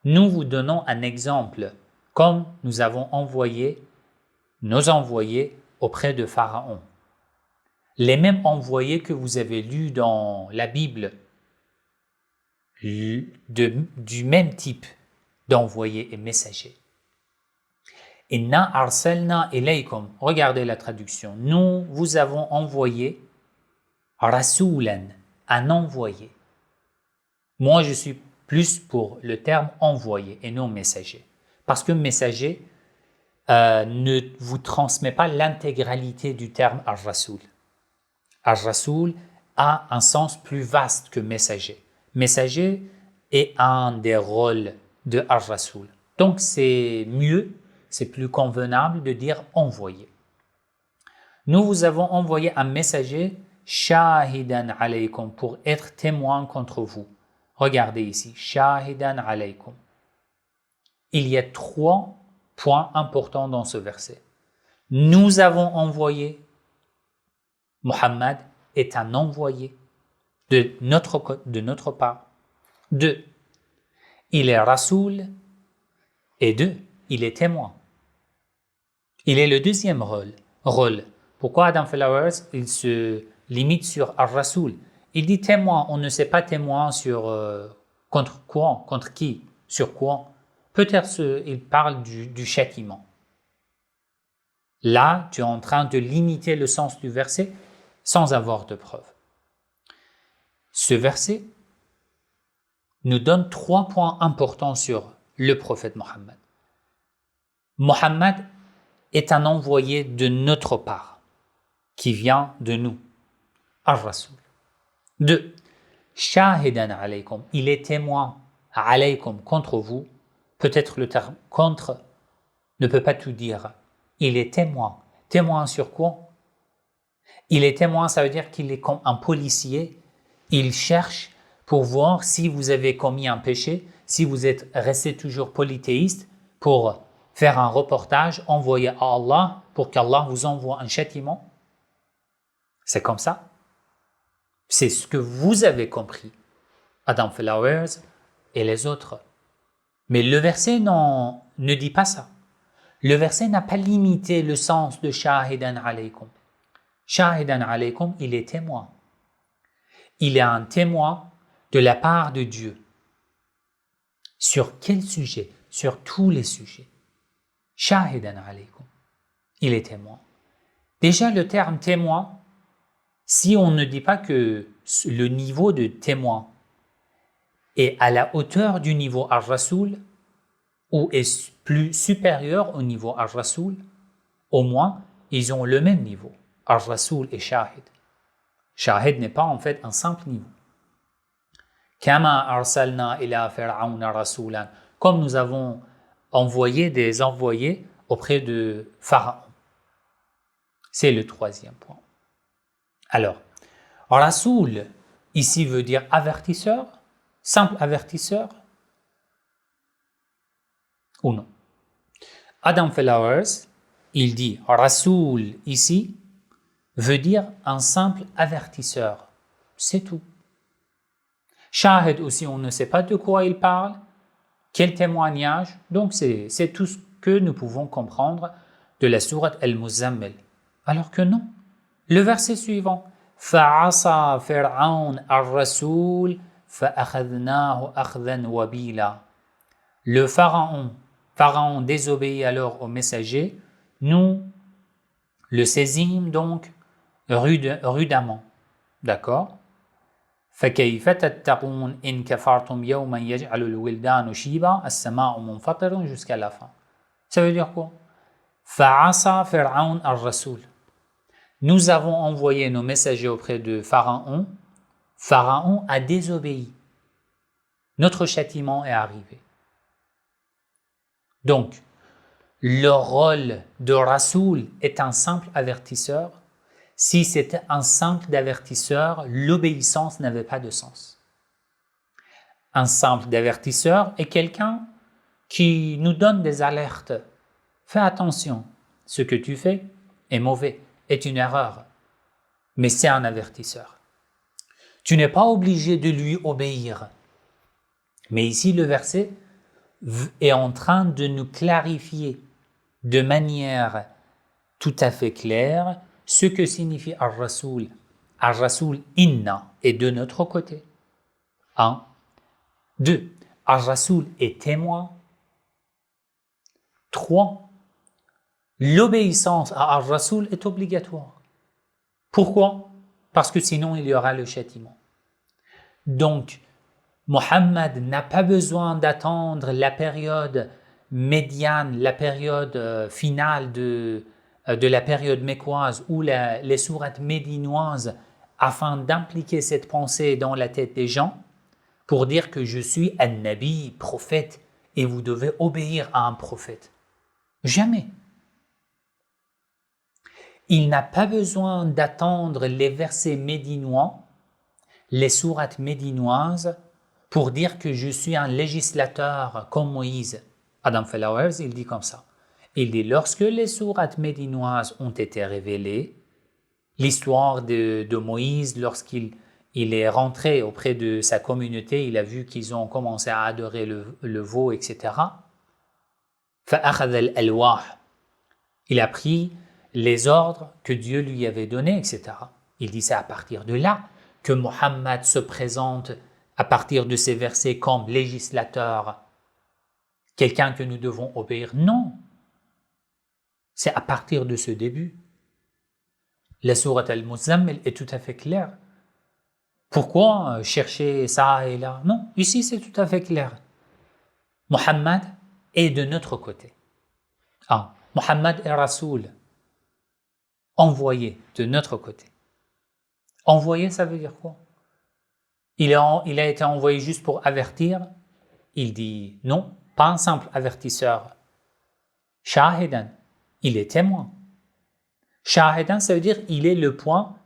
Nous vous donnons un exemple, comme nous avons envoyé nos envoyés auprès de Pharaon. Les mêmes envoyés que vous avez lus dans la Bible, du même type d'envoyés et messagers. Inna arsalna ilaykum. Regardez la traduction. Nous vous avons envoyé rasulan, un envoyé. Moi, je suis plus pour le terme envoyé et non messager. Parce que messager ne vous transmet pas l'intégralité du terme ar-rasoul. Ar-rasoul a un sens plus vaste que messager. Messager est un des rôles de ar-rasoul. Donc, c'est mieux, c'est plus convenable de dire envoyé. Nous vous avons envoyé un messager shahidan alaykum pour être témoin contre vous. Regardez ici, shahidan alaykum. Il y a 3 points importants dans ce verset. Nous avons envoyé, Muhammad est un envoyé de notre part. 2, il est rasoul. Et 2, il est témoin. Il est le deuxième rôle. Pourquoi Adam Flowers, il se limite sur Ar-Rasoul. Il dit témoin, on ne sait pas témoin sur contre quoi, contre qui, sur quoi. Peut-être il parle du châtiment. Là, tu es en train de limiter le sens du verset sans avoir de preuve. Ce verset nous donne 3 points importants sur le prophète Mohammed. Mohammed est un envoyé de notre part, qui vient de nous, Ar-Rasoul. 2. Shahidan alaykum, il est témoin alaykum contre vous. Peut-être le terme contre ne peut pas tout dire. Il est témoin. Témoin sur quoi? Il est témoin, ça veut dire qu'il est comme un policier. Il cherche pour voir si vous avez commis un péché, si vous êtes resté toujours polythéiste, pour faire un reportage, envoyer à Allah pour qu'Allah vous envoie un châtiment. C'est comme ça. C'est ce que vous avez compris, Adam Flowers et les autres. Mais le verset ne dit pas ça. Le verset n'a pas limité le sens de Shahidan alaykum. Shahidan alaykum, il est témoin. Il est un témoin de la part de Dieu. Sur quel sujet? Sur tous les sujets. Shahidan alaykum. Il est témoin. Déjà, le terme témoin, si on ne dit pas que le niveau de témoin est à la hauteur du niveau Ar-Rasoul ou est plus supérieur au niveau Ar-Rasoul, au moins, ils ont le même niveau, Ar-Rasoul et Shahid. Shahid n'est pas en fait un simple niveau. Kama arsalna ila fir'auna rasulan, comme nous avons envoyé des envoyés auprès de Pharaon. C'est le 3e point. Alors, Rasoul, ici veut dire avertisseur, simple avertisseur, ou non? Adam Flowers, il dit Rasoul ici veut dire un simple avertisseur. C'est tout. Shahid aussi, on ne sait pas de quoi il parle, quel témoignage. Donc c'est tout ce que nous pouvons comprendre de la sourate Al-Muzammil. Alors que non. Le verset suivant. فَعَصَى فِرْعَوْنَ الرَّسُولَ فَأَخَذْنَاهُ أَخْذًا وَبِيلًا. Le Pharaon désobéit alors au messager. Nous le saisîmes donc rudement. D'accord? فَكَيْفَ تَتَّقُونَ إِنْ كَفَرْتُمْ يَوْمًا يَجْعَلُ الْوِلْدَانُ شِيبًا السَّمَاءُ مُنْفَطِرٌ jusqu'à la fin. Ça veut dire quoi? فَعَصَى فِرْعَوْنَ الرَّسُولَ. Nous avons envoyé nos messagers auprès de Pharaon. Pharaon a désobéi. Notre châtiment est arrivé. Donc, le rôle de Rasoul est un simple avertisseur. Si c'était un simple avertisseur, l'obéissance n'avait pas de sens. Un simple avertisseur est quelqu'un qui nous donne des alertes. Fais attention, ce que tu fais est mauvais, est une erreur. Mais c'est un avertisseur. Tu n'es pas obligé de lui obéir. Mais ici, le verset est en train de nous clarifier de manière tout à fait claire ce que signifie Ar-Rasoul. Ar-Rasoul inna est de notre côté. 1. 2. Ar-Rasoul est témoin. 3. L'obéissance à Ar-Rasoul est obligatoire. Pourquoi? Parce que sinon il y aura le châtiment. Donc, Mohammed n'a pas besoin d'attendre la période médiane, la période finale de la période mécoise ou les sourates médinoises afin d'impliquer cette pensée dans la tête des gens pour dire que je suis un nabi, prophète, et vous devez obéir à un prophète. Jamais. Il n'a pas besoin d'attendre les versets médinois, les sourates médinoises, pour dire que je suis un législateur comme Moïse. Adam Flowers, il dit comme ça. Il dit, lorsque les sourates médinoises ont été révélées, l'histoire de Moïse, lorsqu'il est rentré auprès de sa communauté, il a vu qu'ils ont commencé à adorer le veau, etc. فَأَخَذَ الْأَلْوَاحِ. Il a pris les ordres que Dieu lui avait donnés, etc. Il dit c'est à partir de là que Mohammed se présente à partir de ces versets comme législateur, quelqu'un que nous devons obéir. Non, c'est à partir de ce début. La sourate Al-Muzammil est tout à fait claire. Pourquoi chercher ça et là? Non, ici c'est tout à fait clair. Mohammed est de notre côté. Mohammed est Rasoul, envoyé de notre côté. Envoyé, ça veut dire quoi? Il a été envoyé juste pour avertir? Il dit non, pas un simple avertisseur. Shahidan, il est témoin. Shahidan, ça veut dire il est le point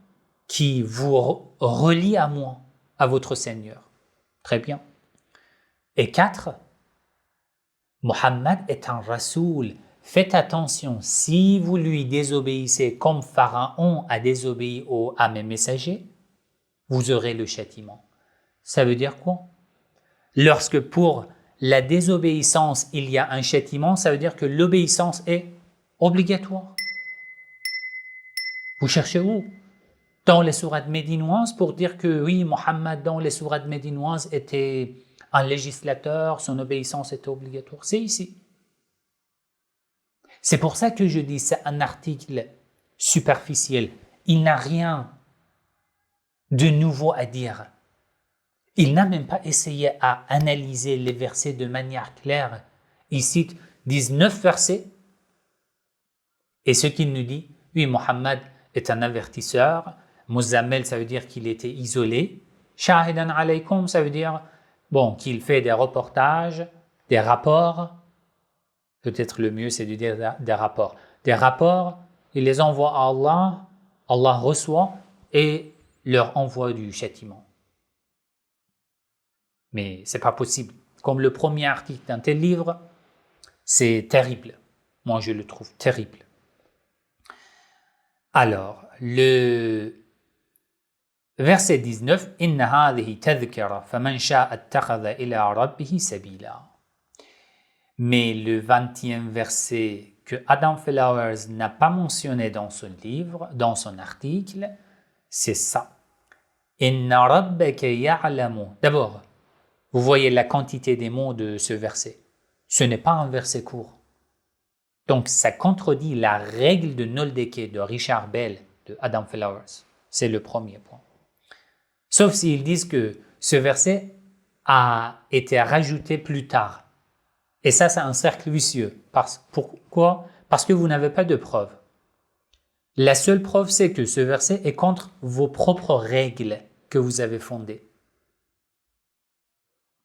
qui vous relie à moi, à votre Seigneur. Très bien. Et 4, Mohammed est un Rasoul. Faites attention, si vous lui désobéissez comme Pharaon a désobéi à mes messagers, vous aurez le châtiment. Ça veut dire quoi? Lorsque pour la désobéissance, il y a un châtiment, ça veut dire que l'obéissance est obligatoire. Vous cherchez où? Dans les sourates médinoises pour dire que oui, Mohammed dans les sourates médinoises était un législateur, son obéissance était obligatoire. C'est ici. C'est pour ça que je dis c'est un article superficiel. Il n'a rien de nouveau à dire. Il n'a même pas essayé à analyser les versets de manière claire. Il cite 19 versets. Et ce qu'il nous dit, oui, Mohammed est un avertisseur. Muzammil, ça veut dire qu'il était isolé. Shahidan alaykum, ça veut dire qu'il fait des reportages, des rapports. Peut-être le mieux, c'est de dire des rapports. Des rapports, il les envoie à Allah, Allah reçoit et leur envoie du châtiment. Mais c'est pas possible. Comme le premier article d'un tel livre, c'est terrible. Moi, je le trouve terrible. Alors, le verset 19, « Inna hadhihi tadhkira faman sha'a attakhadha ila rabbihi sabila » Mais le 20e verset que Adam Flowers n'a pas mentionné dans son livre, dans son article, c'est ça. « Inna rabbaka ya'lamu » D'abord, vous voyez la quantité des mots de ce verset. Ce n'est pas un verset court. Donc, ça contredit la règle de Noldeke de Richard Bell de Adam Flowers. C'est le premier point. Sauf s'ils disent que ce verset a été rajouté plus tard. Et ça, c'est un cercle vicieux. Pourquoi? Parce que vous n'avez pas de preuve. La seule preuve, c'est que ce verset est contre vos propres règles que vous avez fondées.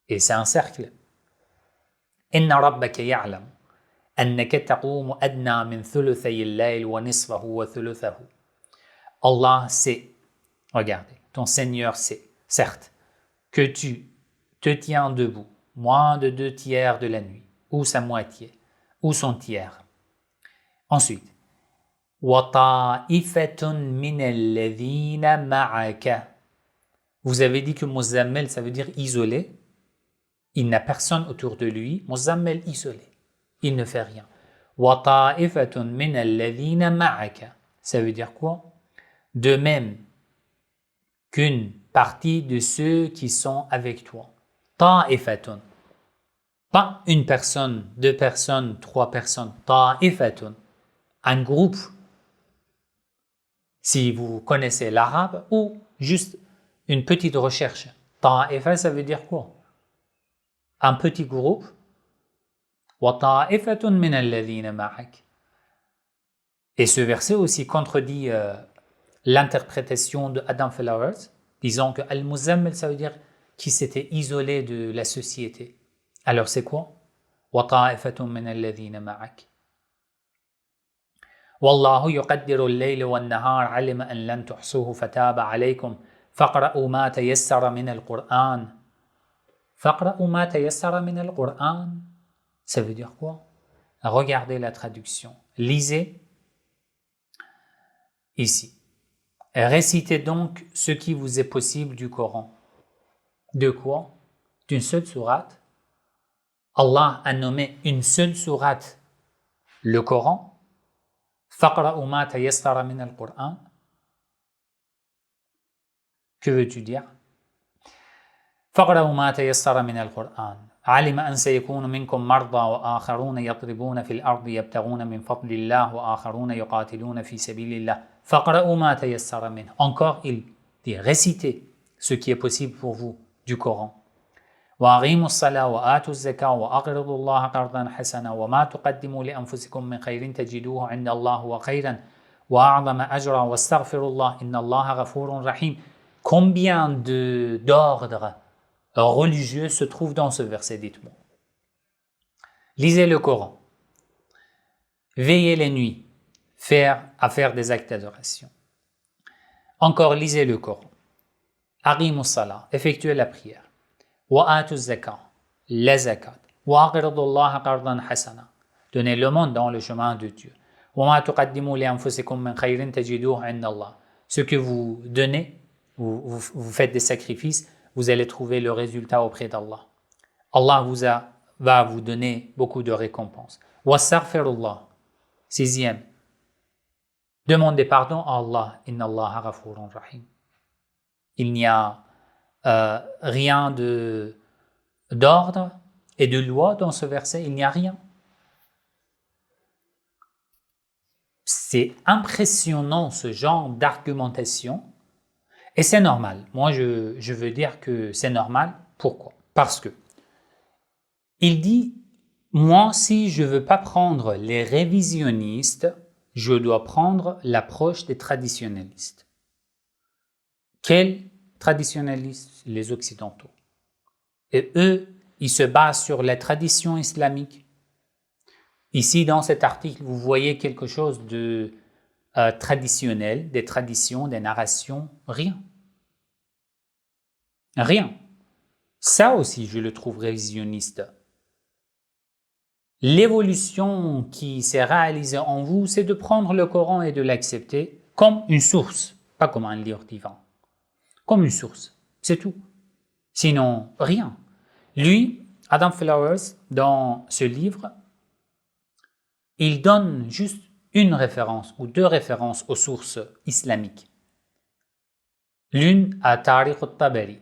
Et c'est un cercle. Inna rabbaka ya'lam annaka taqumu adna min thuluthay al-layl wa nisfahu wa thuluthahu. Allah sait, regardez, ton Seigneur sait, certes, que tu te tiens debout moins de 2 tiers de la nuit, ou sa moitié, ou son tiers. Ensuite, wa ta'ifatun min alladhina ma'aka. Vous avez dit que Muzammil, ça veut dire isolé. Il n'a personne autour de lui. Muzammil isolé. Il ne fait rien. Wa ta'ifatun min alladhina ma'aka. Ça veut dire quoi? De même qu'une partie de ceux qui sont avec toi. Ta'ifatun. Pas une personne, 2 personnes, 3 personnes. Ta'ifatun. Un groupe. Si vous connaissez l'arabe ou juste une petite recherche. Ta'ifa, ça veut dire quoi? Un petit groupe. وَطَائِفَةٌ مِنَ الَّذِينَ مَعَكَ. Et ce verset aussi contredit l'interprétation de Adam Flowers, disant que Al-Muzammil, ça veut dire qu'il s'était isolé de la société. Alors c'est quoi? وَطَائِفَةٌ مِنَ الَّذِينَ مَعَكَ. وَاللَّهُ يُقَدِّرُ اللَّيْلَ وَالنَّهَارَ عَلِمَ أَن لَّن تُحْصُوهُ فَتَابَ عَلَيْكُمْ فَاقْرَؤُوا مَا تَيَسَّرَ مِنَ الْقُرْآنِ. فَاقْرَؤُوا مَا تَيَسَّرَ مِنَ الْقُرْآنِ. Ça veut dire quoi? Regardez la traduction. Lisez ici. Récitez donc ce qui vous est possible du Coran. De quoi? D'une seule sourate. Allah a nommé une seule sourate le Coran. فَاقْرَؤُوا مَا تَيَسَّرَ مِنَ الْقُرْآنِ. Que veux-tu dire? فَاقْرَأُوا مَا تَيَسَّرَ مِنَ الْقُرْآنِ عَلِمَ أَنْ سَيَكُونُ مِنْكُمْ مَرْضَى وَآخَرُونَ يَضْرِبُونَ فِي الْأَرْضِ يَبْتَغُونَ مِنْ فَضْلِ اللَّهِ وَآخَرُونَ يُقَاتِلُونَ فِي سَبِيلِ اللَّهِ فَاقْرَأُوا مَا تَيَسَّرَ مِنْهُ. Encore, il dit récitez ce qui est possible pour vous du Coran. وَأَقِيمُوا الصَّلَاةَ وَآتُوا الزَّكَاةَ وَأَقْرِضُوا اللَّهَ قَرْضًا حَسَنًا وَمَا تُقَدِّمُوا لِأَنفُسِكُم مِّنْ خَيْرٍ تَجِدُوهُ عِندَ اللَّهِ هُوَ خَيْرًا وَأَعْظَمَ أَجْرًا وَاسْتَغْفِرُوا اللَّهَ إِنَّ اللَّهَ غَفُورٌ رَحِيمٌ. Combien d'ordres religieux se trouvent dans ce verset, dites-moi. Lisez le Coran, veillez les nuits, à faire des actes d'adoration. Encore, lisez le Coran. Aqimus salat, effectuez la prière. Wa'atu zakat, la zakat. Wa'aqridullaha qardan hasana, donnez le monde dans le chemin de Dieu. Wama tuqaddimu li anfusikum min khayrin tajiduhu 'inda Allah. Ce que vous donnez, vous faites des sacrifices, vous allez trouver le résultat auprès d'Allah. Allah va vous donner beaucoup de récompenses. Wastaghfirullah. Sixième, demandez pardon à Allah. Inna Allah ghafurun rahim. Il n'y a rien d'ordre et de loi dans ce verset, il n'y a rien. C'est impressionnant ce genre d'argumentation et c'est normal. Moi, je veux dire que c'est normal. Pourquoi? Parce que il dit, moi, si je ne veux pas prendre les révisionnistes, je dois prendre l'approche des traditionnalistes. Quels traditionnalistes? Les occidentaux. Et eux, ils se basent sur la tradition islamique. Ici, dans cet article, vous voyez quelque chose de traditionnel, des traditions, des narrations, rien. Rien. Ça aussi, je le trouve révisionniste. L'évolution qui s'est réalisée en vous, c'est de prendre le Coran et de l'accepter comme une source, pas comme un livre divin. Comme une source, c'est tout. Sinon, rien. Lui, Adam Flowers, dans ce livre, il donne juste une référence ou deux références aux sources islamiques. L'une à Tariq al-Tabari.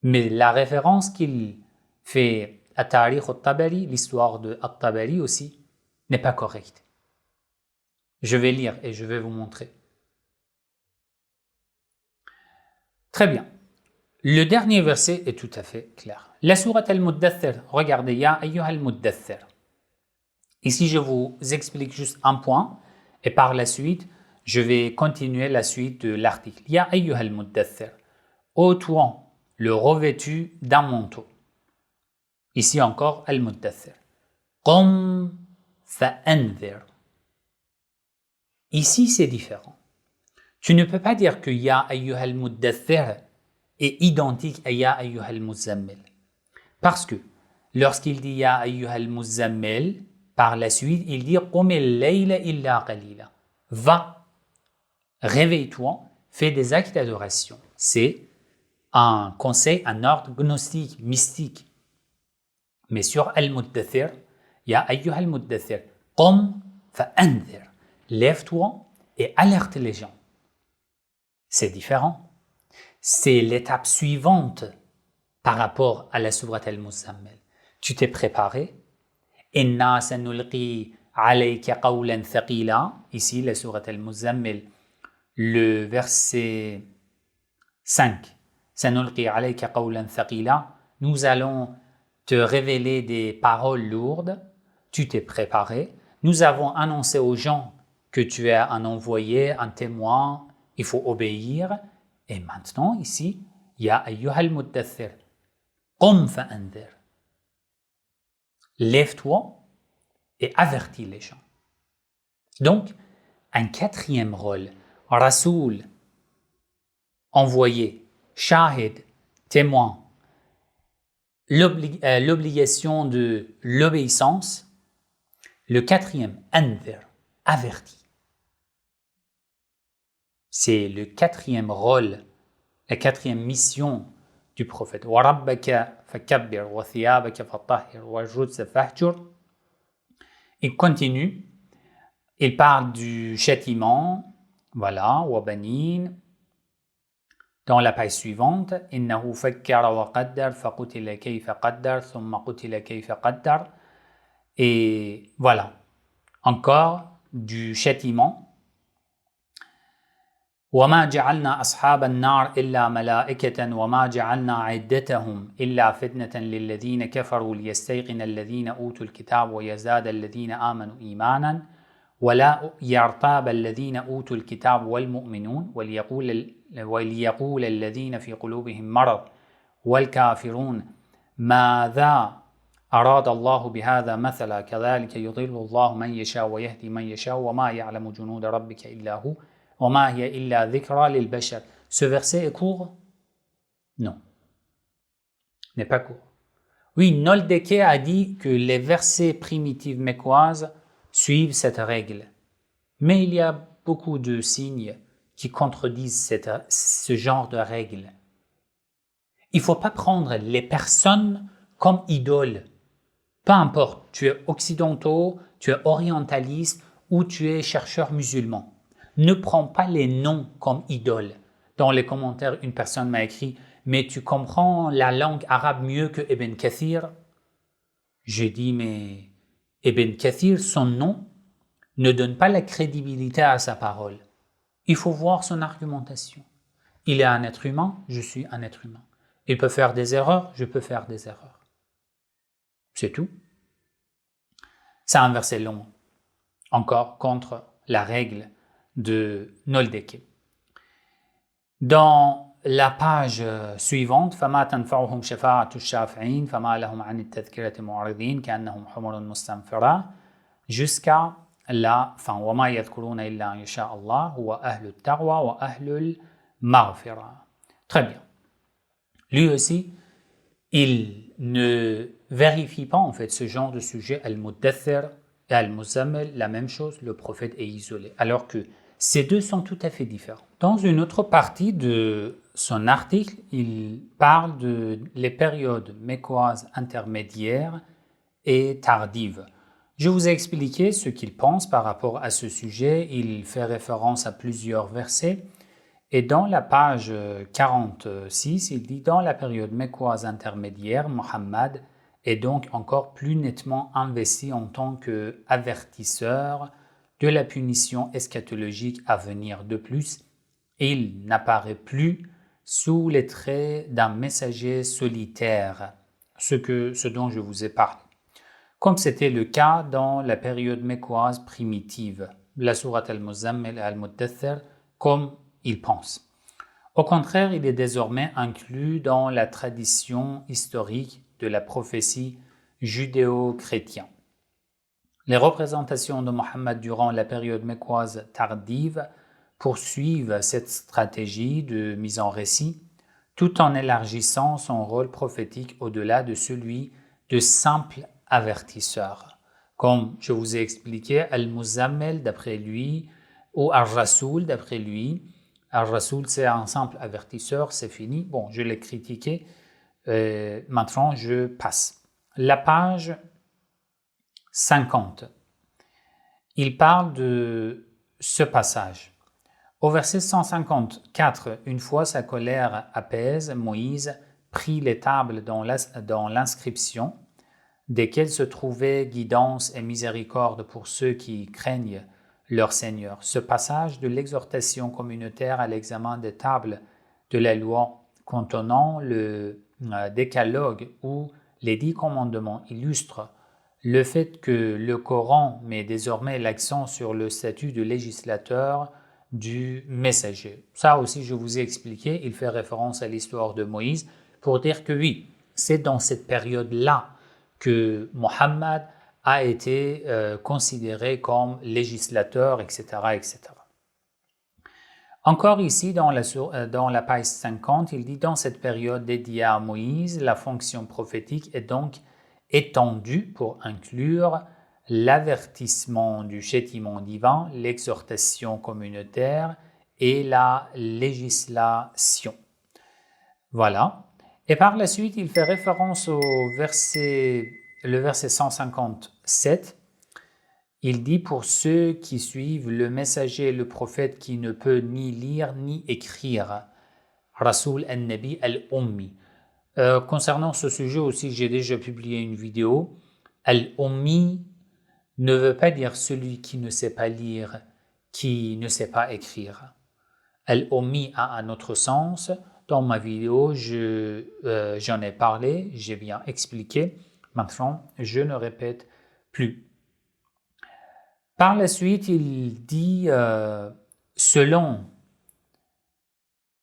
Mais la référence qu'il fait à Tariq al-Tabari, l'histoire de al-Tabari aussi, n'est pas correcte. Je vais lire et je vais vous montrer. Très bien. Le dernier verset est tout à fait clair. La sourate al-Muddathir, regardez, Ya ayyuha al-Muddathir. Ici, je vous explique juste un point et par la suite, je vais continuer la suite de l'article. Ya ayyuha al-Muddathir. Ô toi, le revêtu d'un manteau. Ici encore, al-Muddathir. Qum fa'anzir. Ici, c'est différent. Tu ne peux pas dire que Ya ayyuha al-Muddathir est identique à Ya ayyuha al-Muzammil. Parce que lorsqu'il dit Ya ayyuha al-Muzammil, par la suite, il dit Qum al-layla illa qalila. Va, réveille-toi, fais des actes d'adoration. C'est un conseil, un ordre gnostique, mystique. Mais sur al-Muddathir, Ya ayyuha al-Muddathir, Qum fa'anzir. Lève-toi et alerte les gens. C'est différent. C'est l'étape suivante par rapport à la sourate al-Muzammil. Tu t'es préparé. Inna sanulqi alayka qawlan thaqila. Ici, la sourate al-Muzammil, le verset 5. Sanulqi alayka qawlan thaqila. Nous allons te révéler des paroles lourdes. Tu t'es préparé. Nous avons annoncé aux gens que tu es un envoyé, un témoin. Il faut obéir. Et maintenant, ici, Ya ayyuha al-Muddathir. Qum fa'anzir. Lève-toi et avertis les gens. Donc, un quatrième rôle, Rasoul, envoyé, Shahid, témoin, l'obligation de l'obéissance. Le quatrième, Anzir, averti. C'est le quatrième rôle, la quatrième mission du prophète. وَرَبَّكَ فَكَبِّرْ وَثِيَابَكَ فَطَهِّرْ وَالرُّجْزَ فَاهْجُرْ. Il continue, il parle du châtiment, voilà, وَبَنِينَ, Dans la page suivante, إنه فكر وقدر فقتل كيف قدر ثم قتل كيف قدر. Et voilà, encore du châtiment. وما جعلنا أصحاب النار إلا ملائكة وما جعلنا عدتهم إلا فتنة للذين كفروا ليستيقن الذين أوتوا الكتاب ويزداد الذين آمنوا إيمانا ولا يرتاب الذين أوتوا الكتاب والمؤمنون وليقول الذين في قلوبهم مرض والكافرون ماذا أراد الله بهذا مثلا كذلك يضل الله من يشاء ويهدي من يشاء وما يعلم جنود ربك إلا هو وما هي إلا ذكرى للبشر. Ce verset est court? Non, n'est pas court. Oui, Noldeke a dit que les versets primitifs mécoises suivent cette règle. Mais il y a beaucoup de signes qui contredisent ce genre de règle. Il ne faut pas prendre les personnes comme idoles. Peu importe, tu es occidentaux, tu es orientaliste ou tu es chercheur musulman. Ne prends pas les noms comme idoles. Dans les commentaires, une personne m'a écrit « Mais tu comprends la langue arabe mieux que Ibn Kathir ?» J'ai dit « Mais Ibn Kathir, son nom, ne donne pas la crédibilité à sa parole. Il faut voir son argumentation. Il est un être humain, je suis un être humain. Il peut faire des erreurs, je peux faire des erreurs. C'est tout. » C'est un verset long, encore contre la règle de Noldeke. Dans la page suivante, فما تنفعهم شفاعة الشافعين فما لهم عن التذكرة معرضين كأنهم حمر مستنفرة jusqu'à la fin. وما يذكرون إلا أن يشاء الله هو أهل التقوى وأهل المغفرة. Très bien. Lui aussi, il ne vérifie pas en fait ce genre de sujet. Al-Muddathir et Al-Muzammil, la même chose, le prophète est isolé. Alors que ces deux sont tout à fait différents. Dans une autre partie de son article, il parle de les périodes mécoises intermédiaires et tardives. Je vous ai expliqué ce qu'il pense par rapport à ce sujet. Il fait référence à plusieurs versets. Et dans la page 46, il dit « Dans la période mécoise intermédiaire, Mohammed est donc encore plus nettement investi en tant qu'avertisseur de la punition eschatologique à venir. De plus, il n'apparaît plus sous les traits d'un messager solitaire, ce dont je vous ai parlé, comme c'était le cas dans la période mécoise primitive, la sourate Al-Muzammil et Al-Muddathir, comme il pense. Au contraire, il est désormais inclus dans la tradition historique de la prophétie judéo-chrétienne. Les représentations de Mohammed durant la période mécoise tardive poursuivent cette stratégie de mise en récit, tout en élargissant son rôle prophétique au-delà de celui de simple avertisseur. Comme je vous ai expliqué, Al-Muzammil d'après lui, ou Ar-Rasoul d'après lui. Ar-Rasoul, c'est un simple avertisseur, c'est fini. Bon, je l'ai critiqué, maintenant je passe. La page 50, il parle de ce passage. Au verset 154, une fois sa colère apaise, Moïse prit les tables dans l'inscription, desquelles se trouvaient guidance et miséricorde pour ceux qui craignent leur Seigneur. Ce passage de l'exhortation communautaire à l'examen des tables de la loi contenant le décalogue ou les 10 commandements illustre le fait que le Coran met désormais l'accent sur le statut de législateur du messager. Ça aussi, je vous ai expliqué, il fait référence à l'histoire de Moïse pour dire que oui, c'est dans cette période-là que Mohammed a été considéré comme législateur, etc., etc. Encore ici, dans la page 50, il dit « Dans cette période dédiée à Moïse, la fonction prophétique est donc étendue pour inclure l'avertissement du châtiment divin, l'exhortation communautaire et la législation. » Voilà. Et par la suite, il fait référence le verset 157. Il dit « Pour ceux qui suivent le messager, le prophète qui ne peut ni lire ni écrire, Rasoul al-Nabi al-Ummi. Concernant ce sujet aussi, j'ai déjà publié une vidéo. Al-Ummi ne veut pas dire celui qui ne sait pas lire, qui ne sait pas écrire. Al-Ummi a un autre sens. Dans ma vidéo, j'en ai parlé, j'ai bien expliqué. Maintenant, je ne répète plus. Par la suite, il dit, selon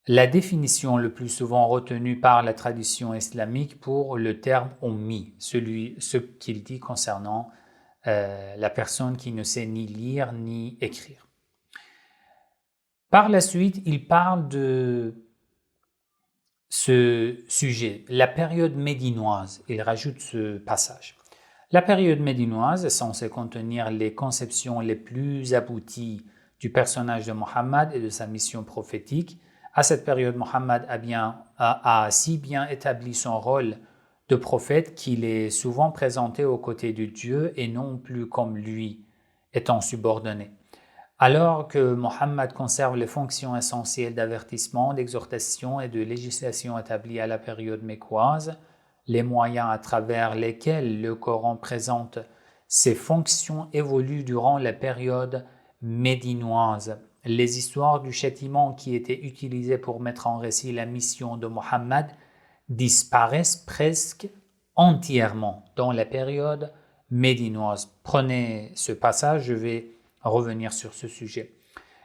la définition le plus souvent retenue par la tradition islamique pour le terme ummi, ce qu'il dit concernant la personne qui ne sait ni lire ni écrire. Par la suite, il parle de ce sujet, la période médinoise. Il rajoute ce passage. La période médinoise est censée contenir les conceptions les plus abouties du personnage de Mohammed et de sa mission prophétique. À cette période, Mohammed a si bien établi son rôle de prophète qu'il est souvent présenté aux côtés de Dieu et non plus comme lui, étant subordonné. Alors que Mohammed conserve les fonctions essentielles d'avertissement, d'exhortation et de législation établies à la période mécoise, les moyens à travers lesquels le Coran présente ces fonctions évoluent durant la période médinoise. Les histoires du châtiment qui étaient utilisées pour mettre en récit la mission de Mohammed disparaissent presque entièrement dans la période médinoise. Prenez ce passage, je vais revenir sur ce sujet.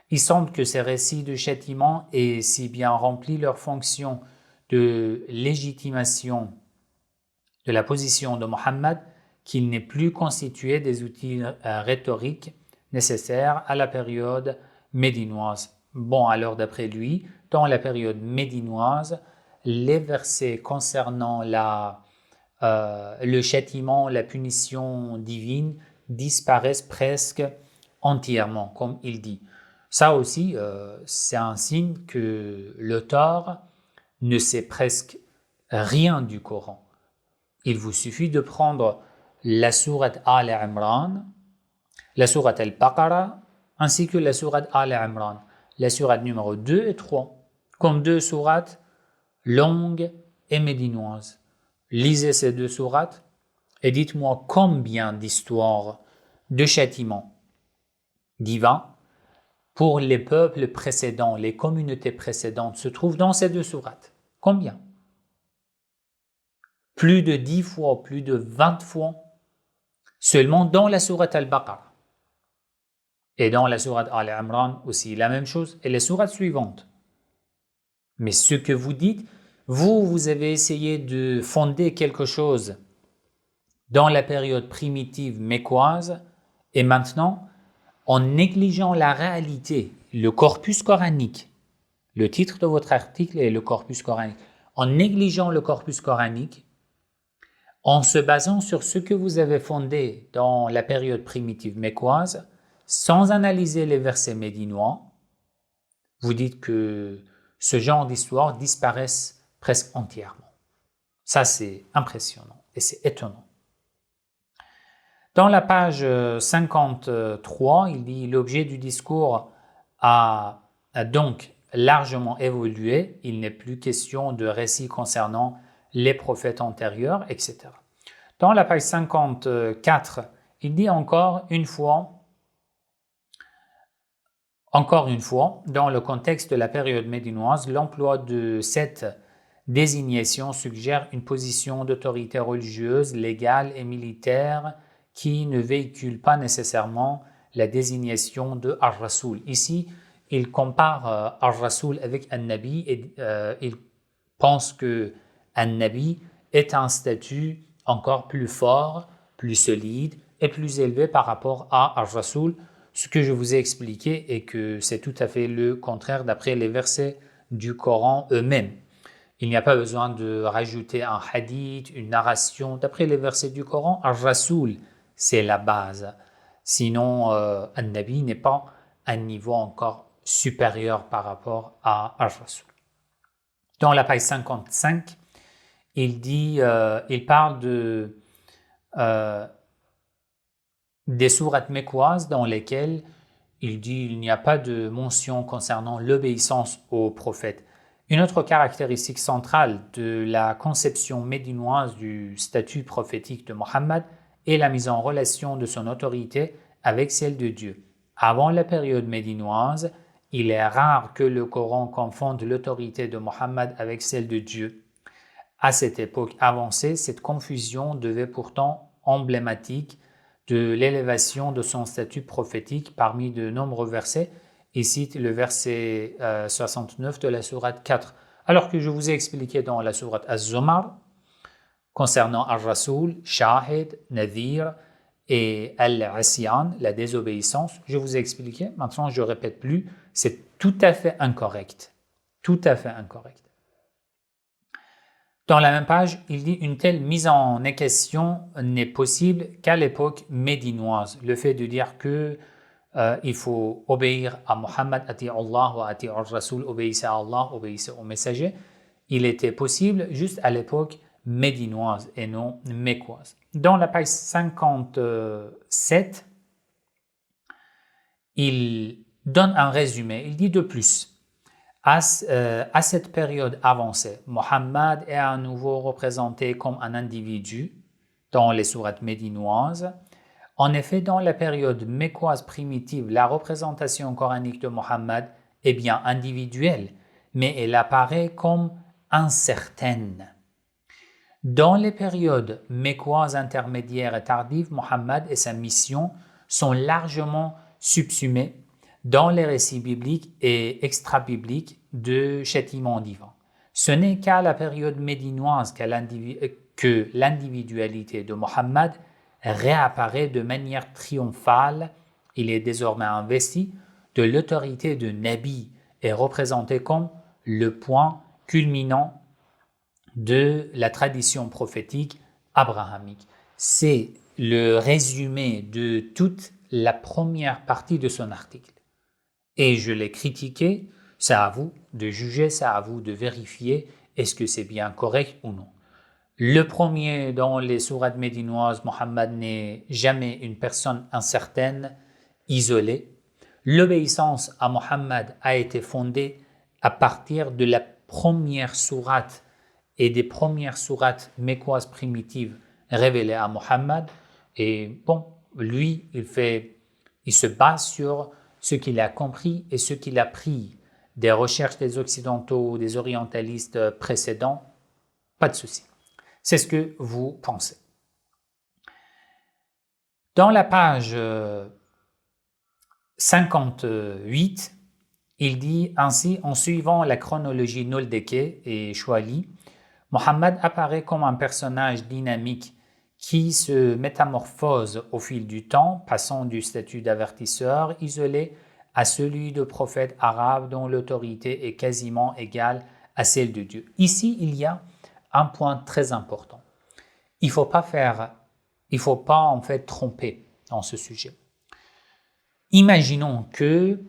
Il semble que ces récits de châtiment aient si bien rempli leur fonction de légitimation de la position de Mohammed qu'il n'est plus constitué des outils rhétoriques nécessaires à la période médinoise. Bon, alors d'après lui, dans la période médinoise, les versets concernant le châtiment, la punition divine disparaissent presque entièrement, comme il dit. Ça aussi, c'est un signe que l'auteur ne sait presque rien du Coran. Il vous suffit de prendre la sourate Al-Imran, la sourate Al-Baqarah, ainsi que la sourate Al-Imran, la sourate numéro 2 et 3, comme deux sourates longues et médinoises. Lisez ces deux sourates et dites-moi combien d'histoires de châtiments divins pour les peuples précédents, les communautés précédentes se trouvent dans ces deux sourates. Combien? Plus de 10 fois, plus de 20 fois, seulement dans la sourate Al-Baqarah. Et dans la sourate Al-Imran aussi, la même chose, et les sourates suivantes. Mais ce que vous dites, vous avez essayé de fonder quelque chose dans la période primitive mécoise, et maintenant, en négligeant la réalité, le corpus coranique, le titre de votre article est le corpus coranique, en négligeant le corpus coranique, en se basant sur ce que vous avez fondé dans la période primitive mécoise, sans analyser les versets médinois, vous dites que ce genre d'histoire disparaissent presque entièrement. Ça, c'est impressionnant et c'est étonnant. Dans la page 53, il dit « L'objet du discours a donc largement évolué. Il n'est plus question de récits concernant les prophètes antérieurs, etc. » Dans la page 54, il dit encore une fois, dans le contexte de la période médinoise, l'emploi de cette désignation suggère une position d'autorité religieuse, légale et militaire qui ne véhicule pas nécessairement la désignation de Ar-Rasoul. Ici, il compare Ar-Rasoul avec An-Nabi et il pense que An-Nabi est un statut encore plus fort, plus solide et plus élevé par rapport à Ar-Rasoul. Ce que je vous ai expliqué est que c'est tout à fait le contraire d'après les versets du Coran eux-mêmes. Il n'y a pas besoin de rajouter un hadith, une narration. D'après les versets du Coran, Ar-Rasoul, c'est la base. Sinon, An-Nabi n'est pas un niveau encore supérieur par rapport à Ar-Rasoul. Dans la page 55, il parle des sourates mécoises dans lesquelles il dit il n'y a pas de mention concernant l'obéissance au prophète. Une autre caractéristique centrale de la conception médinoise du statut prophétique de Mohammed est la mise en relation de son autorité avec celle de Dieu. Avant la période médinoise, il est rare que le Coran confonde l'autorité de Mohammed avec celle de Dieu. À cette époque avancée, cette confusion devait pourtant emblématique de l'élévation de son statut prophétique parmi de nombreux versets, et cite le verset 69 de la sourate 4. Alors que je vous ai expliqué dans la sourate Az-Zumar, concernant Ar-Rasoul, Shahid, Nadir et Al-Asyan, la désobéissance, je vous ai expliqué, maintenant je ne répète plus, c'est tout à fait incorrect. Tout à fait incorrect. Dans la même page, il dit une telle mise en question n'est possible qu'à l'époque médinoise. Le fait de dire que il faut obéir à Muhammad, ati Allah wa ati al-Rasoul, obéissez à Allah, obéissez au messager, il était possible juste à l'époque médinoise et non mécoise. Dans la page 57, il donne un résumé. Il dit de plus. À cette période avancée, Mohammed est à nouveau représenté comme un individu dans les sourates médinoises. En effet, dans la période mécoise primitive, la représentation coranique de Mohammed est bien individuelle, mais elle apparaît comme incertaine. Dans les périodes mécoises intermédiaires et tardives, Mohammed et sa mission sont largement subsumés dans les récits bibliques et extra-bibliques de châtiment divin. Ce n'est qu'à la période médinoise que l'individualité de Mohammed réapparaît de manière triomphale. Il est désormais investi de l'autorité de Nabi et représenté comme le point culminant de la tradition prophétique abrahamique. C'est le résumé de toute la première partie de son article. Et je l'ai critiqué, c'est à vous de juger, c'est à vous de vérifier est-ce que c'est bien correct ou non. Le premier dans les sourates médinoises, Mohammed n'est jamais une personne incertaine, isolée. L'obéissance à Mohammed a été fondée à partir de la première sourate et des premières sourates mécoises primitives révélées à Mohammed. Et bon, lui, il se base sur ce qu'il a compris et ce qu'il a pris des recherches des occidentaux, des orientalistes précédents, pas de souci. C'est ce que vous pensez. Dans la page 58, il dit ainsi, en suivant la chronologie Noldeke et Chouali, Mohammed apparaît comme un personnage dynamique qui se métamorphose au fil du temps, passant du statut d'avertisseur isolé à celui de prophète arabe dont l'autorité est quasiment égale à celle de Dieu. Ici, il y a un point très important. Il ne faut pas en fait tromper dans ce sujet. Imaginons que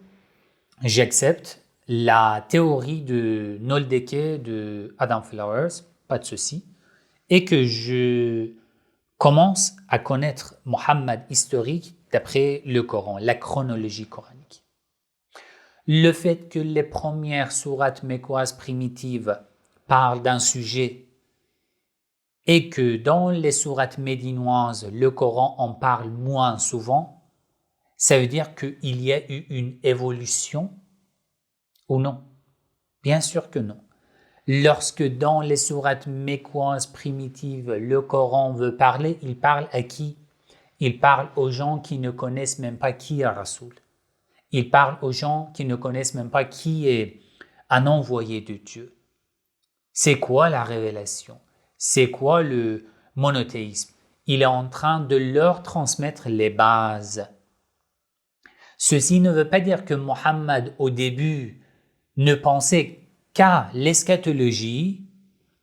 j'accepte la théorie de Noldeke de Adam Flowers, pas de souci, et que je commence à connaître Mohammed historique d'après le Coran, la chronologie coranique. Le fait que les premières sourates mécoises primitives parlent d'un sujet et que dans les sourates médinoises, le Coran en parle moins souvent, ça veut dire qu'il y a eu une évolution ou non? Bien sûr que non. Lorsque dans les sourates mécoises primitives, le Coran veut parler, il parle à qui? Il parle aux gens qui ne connaissent même pas qui est Rasoul. Il parle aux gens qui ne connaissent même pas qui est un envoyé de Dieu. C'est quoi la révélation? C'est quoi le monothéisme? Il est en train de leur transmettre les bases. Ceci ne veut pas dire que Mohammed, au début, ne pensait qu'à l'eschatologie.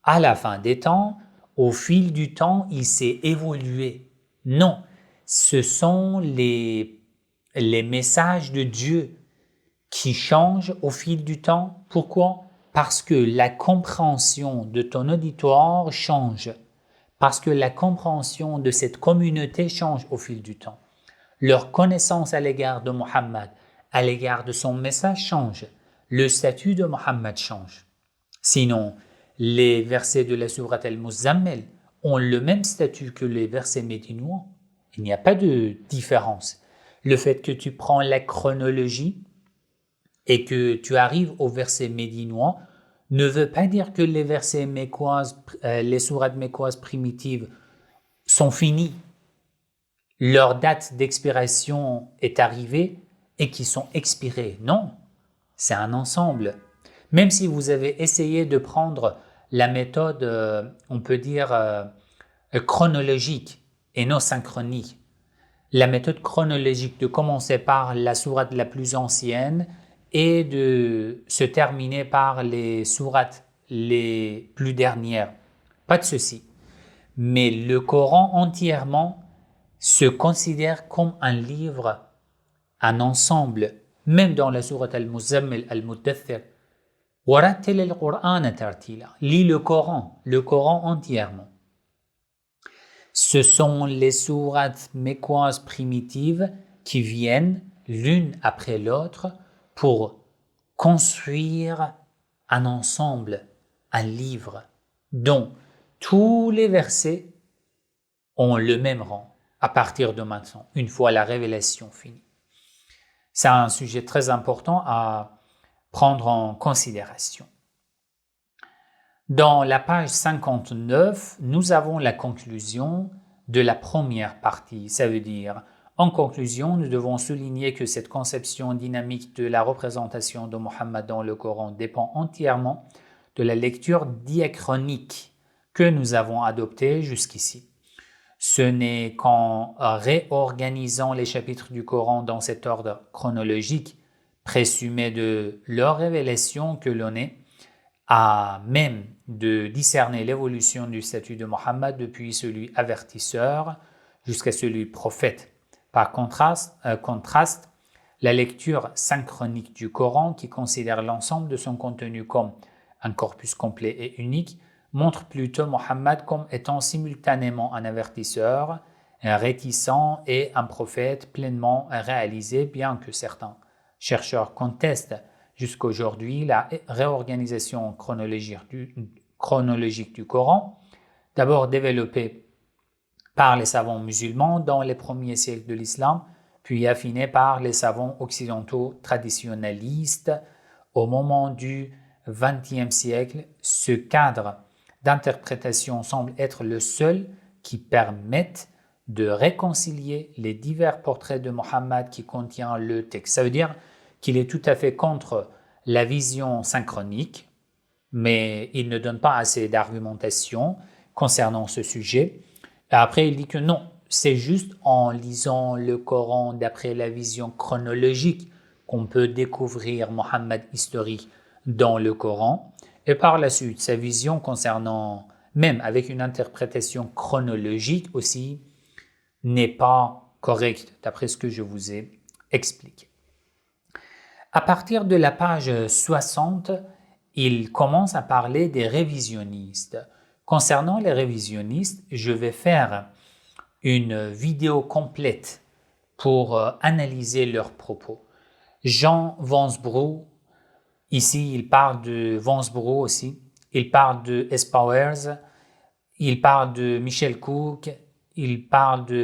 À la fin des temps, au fil du temps, il s'est évolué. Non, ce sont les messages de Dieu qui changent au fil du temps. Pourquoi? Parce que la compréhension de ton auditoire change. Parce que la compréhension de cette communauté change au fil du temps. Leur connaissance à l'égard de Mohammed, à l'égard de son message change. Le statut de Mohammed change. Sinon, les versets de la sourate Al-Muzzammil ont le même statut que les versets médinois. Il n'y a pas de différence. Le fait que tu prends la chronologie et que tu arrives au verset médinois ne veut pas dire que les versets mécoises, les sourates mécoises primitives sont finis. Leur date d'expiration est arrivée et qu'ils sont expirés. Non, c'est un ensemble. Même si vous avez essayé de prendre la méthode, on peut dire, chronologique et non synchronique, la méthode chronologique de commencer par la sourate la plus ancienne et de se terminer par les sourates les plus dernières. Pas de ceci. Mais le Coran entièrement se considère comme un livre, un ensemble, même dans la sourate Al-Muzammil, Al-Muddathir. وَرَتِّلِ الْقُرْآنَ تَرْتِيلًا. Lis le Coran entièrement. Ce sont les sourates mécoises primitives qui viennent l'une après l'autre pour construire un ensemble, un livre dont tous les versets ont le même rang à partir de maintenant, une fois la révélation finie. C'est un sujet très important à prendre en considération. Dans la page 59, nous avons la conclusion de la première partie. Ça veut dire, en conclusion, nous devons souligner que cette conception dynamique de la représentation de Mohammed dans le Coran dépend entièrement de la lecture diachronique que nous avons adoptée jusqu'ici. Ce n'est qu'en réorganisant les chapitres du Coran dans cet ordre chronologique, présumé de leur révélation, que l'on est à même de discerner l'évolution du statut de Mohammed depuis celui avertisseur jusqu'à celui prophète. Par contraste, la lecture synchronique du Coran, qui considère l'ensemble de son contenu comme un corpus complet et unique, montre plutôt Mohammed comme étant simultanément un avertisseur, un réticent et un prophète pleinement réalisé, bien que certains chercheurs contestent jusqu'à aujourd'hui la réorganisation chronologique du Coran, d'abord développée par les savants musulmans dans les premiers siècles de l'islam, puis affinée par les savants occidentaux traditionnalistes au moment du XXe siècle. Ce cadre d'interprétation semble être le seul qui permette de réconcilier les divers portraits de Mohammed qui contient le texte. Ça veut dire qu'il est tout à fait contre la vision synchronique, mais il ne donne pas assez d'argumentation concernant ce sujet. Et après, il dit que non, c'est juste en lisant le Coran d'après la vision chronologique qu'on peut découvrir Mohammed historique dans le Coran. Et par la suite, sa vision concernant, même avec une interprétation chronologique aussi, n'est pas correcte d'après ce que je vous ai expliqué. À partir de la page 60, il commence à parler des révisionnistes. Concernant les révisionnistes, je vais faire une vidéo complète pour analyser leurs propos. Jean Vansbroek, ici il parle de Vansbroek aussi, il parle de S. Powers, il parle de Michel Cook, il parle de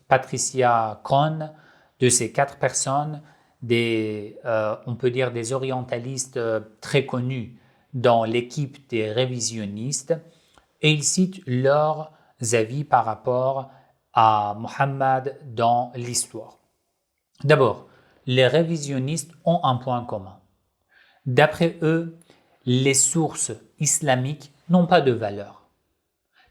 Patricia Cohn, de ces 4 personnes, on peut dire des orientalistes très connus dans l'équipe des révisionnistes, et ils citent leurs avis par rapport à Mohammed dans l'histoire. D'abord, les révisionnistes ont un point commun. D'après eux, les sources islamiques n'ont pas de valeur,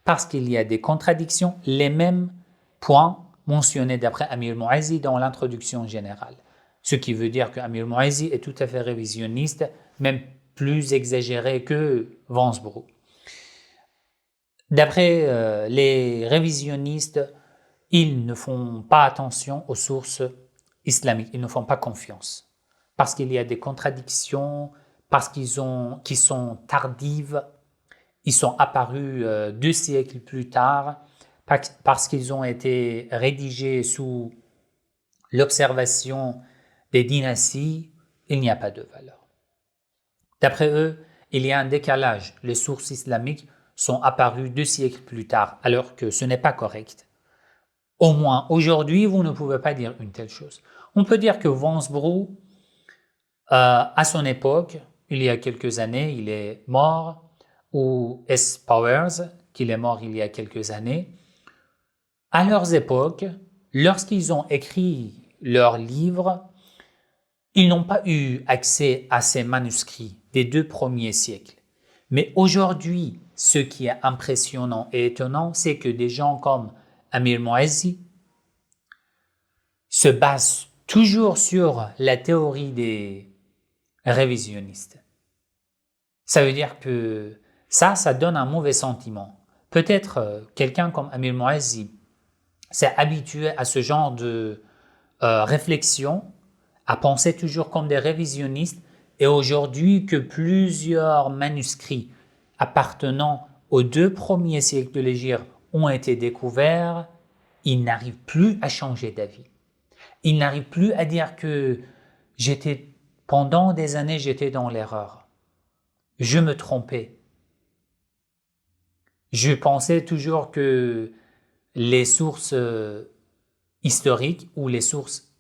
parce qu'il y a des contradictions, les mêmes points mentionnés d'après Amir Mouazi dans l'introduction générale. Ce qui veut dire que Amir Mouazi est tout à fait révisionniste, même plus exagéré que Vansbroek. D'après les révisionnistes, ils ne font pas attention aux sources islamiques, ils ne font pas confiance. Parce qu'il y a des contradictions, parce qu'ils sont tardives, ils sont apparus 2 siècles plus tard, parce qu'ils ont été rédigés sous l'observation des dynasties, il n'y a pas de valeur. D'après eux, il y a un décalage. Les sources islamiques sont apparues 2 siècles plus tard, alors que ce n'est pas correct. Au moins, aujourd'hui, vous ne pouvez pas dire une telle chose. On peut dire que Wansbrough, à son époque, il y a quelques années, il est mort, ou S. Powers, qu'il est mort il y a quelques années. À leurs époques, lorsqu'ils ont écrit leurs livres, ils n'ont pas eu accès à ces manuscrits des 2 premiers siècles. Mais aujourd'hui, ce qui est impressionnant et étonnant, c'est que des gens comme Amir Mu'izzi se basent toujours sur la théorie des révisionnistes. Ça veut dire que ça donne un mauvais sentiment. Peut-être quelqu'un comme Amir Mu'izzi s'est habitué à ce genre de réflexion, à penser toujours comme des révisionnistes, et aujourd'hui que plusieurs manuscrits appartenant aux 2 premiers siècles de l'Hégire ont été découverts, il n'arrive plus à changer d'avis. Il n'arrive plus à dire que pendant des années, j'étais dans l'erreur. Je me trompais. Je pensais toujours que les sources historiques ou les sources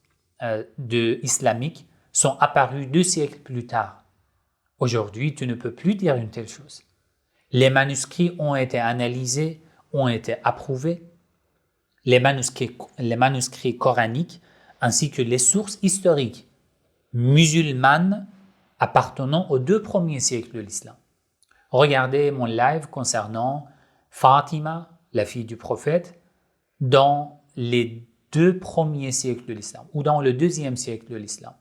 islamiques sont apparues 2 siècles plus tard. Aujourd'hui, tu ne peux plus dire une telle chose. Les manuscrits ont été analysés, ont été approuvés. Les manuscrits coraniques ainsi que les sources historiques musulmanes appartenant aux 2 premiers siècles de l'islam. Regardez mon live concernant Fatima, la fille du prophète, dans les 2 premiers siècles de l'islam ou dans le 2e siècle de l'islam.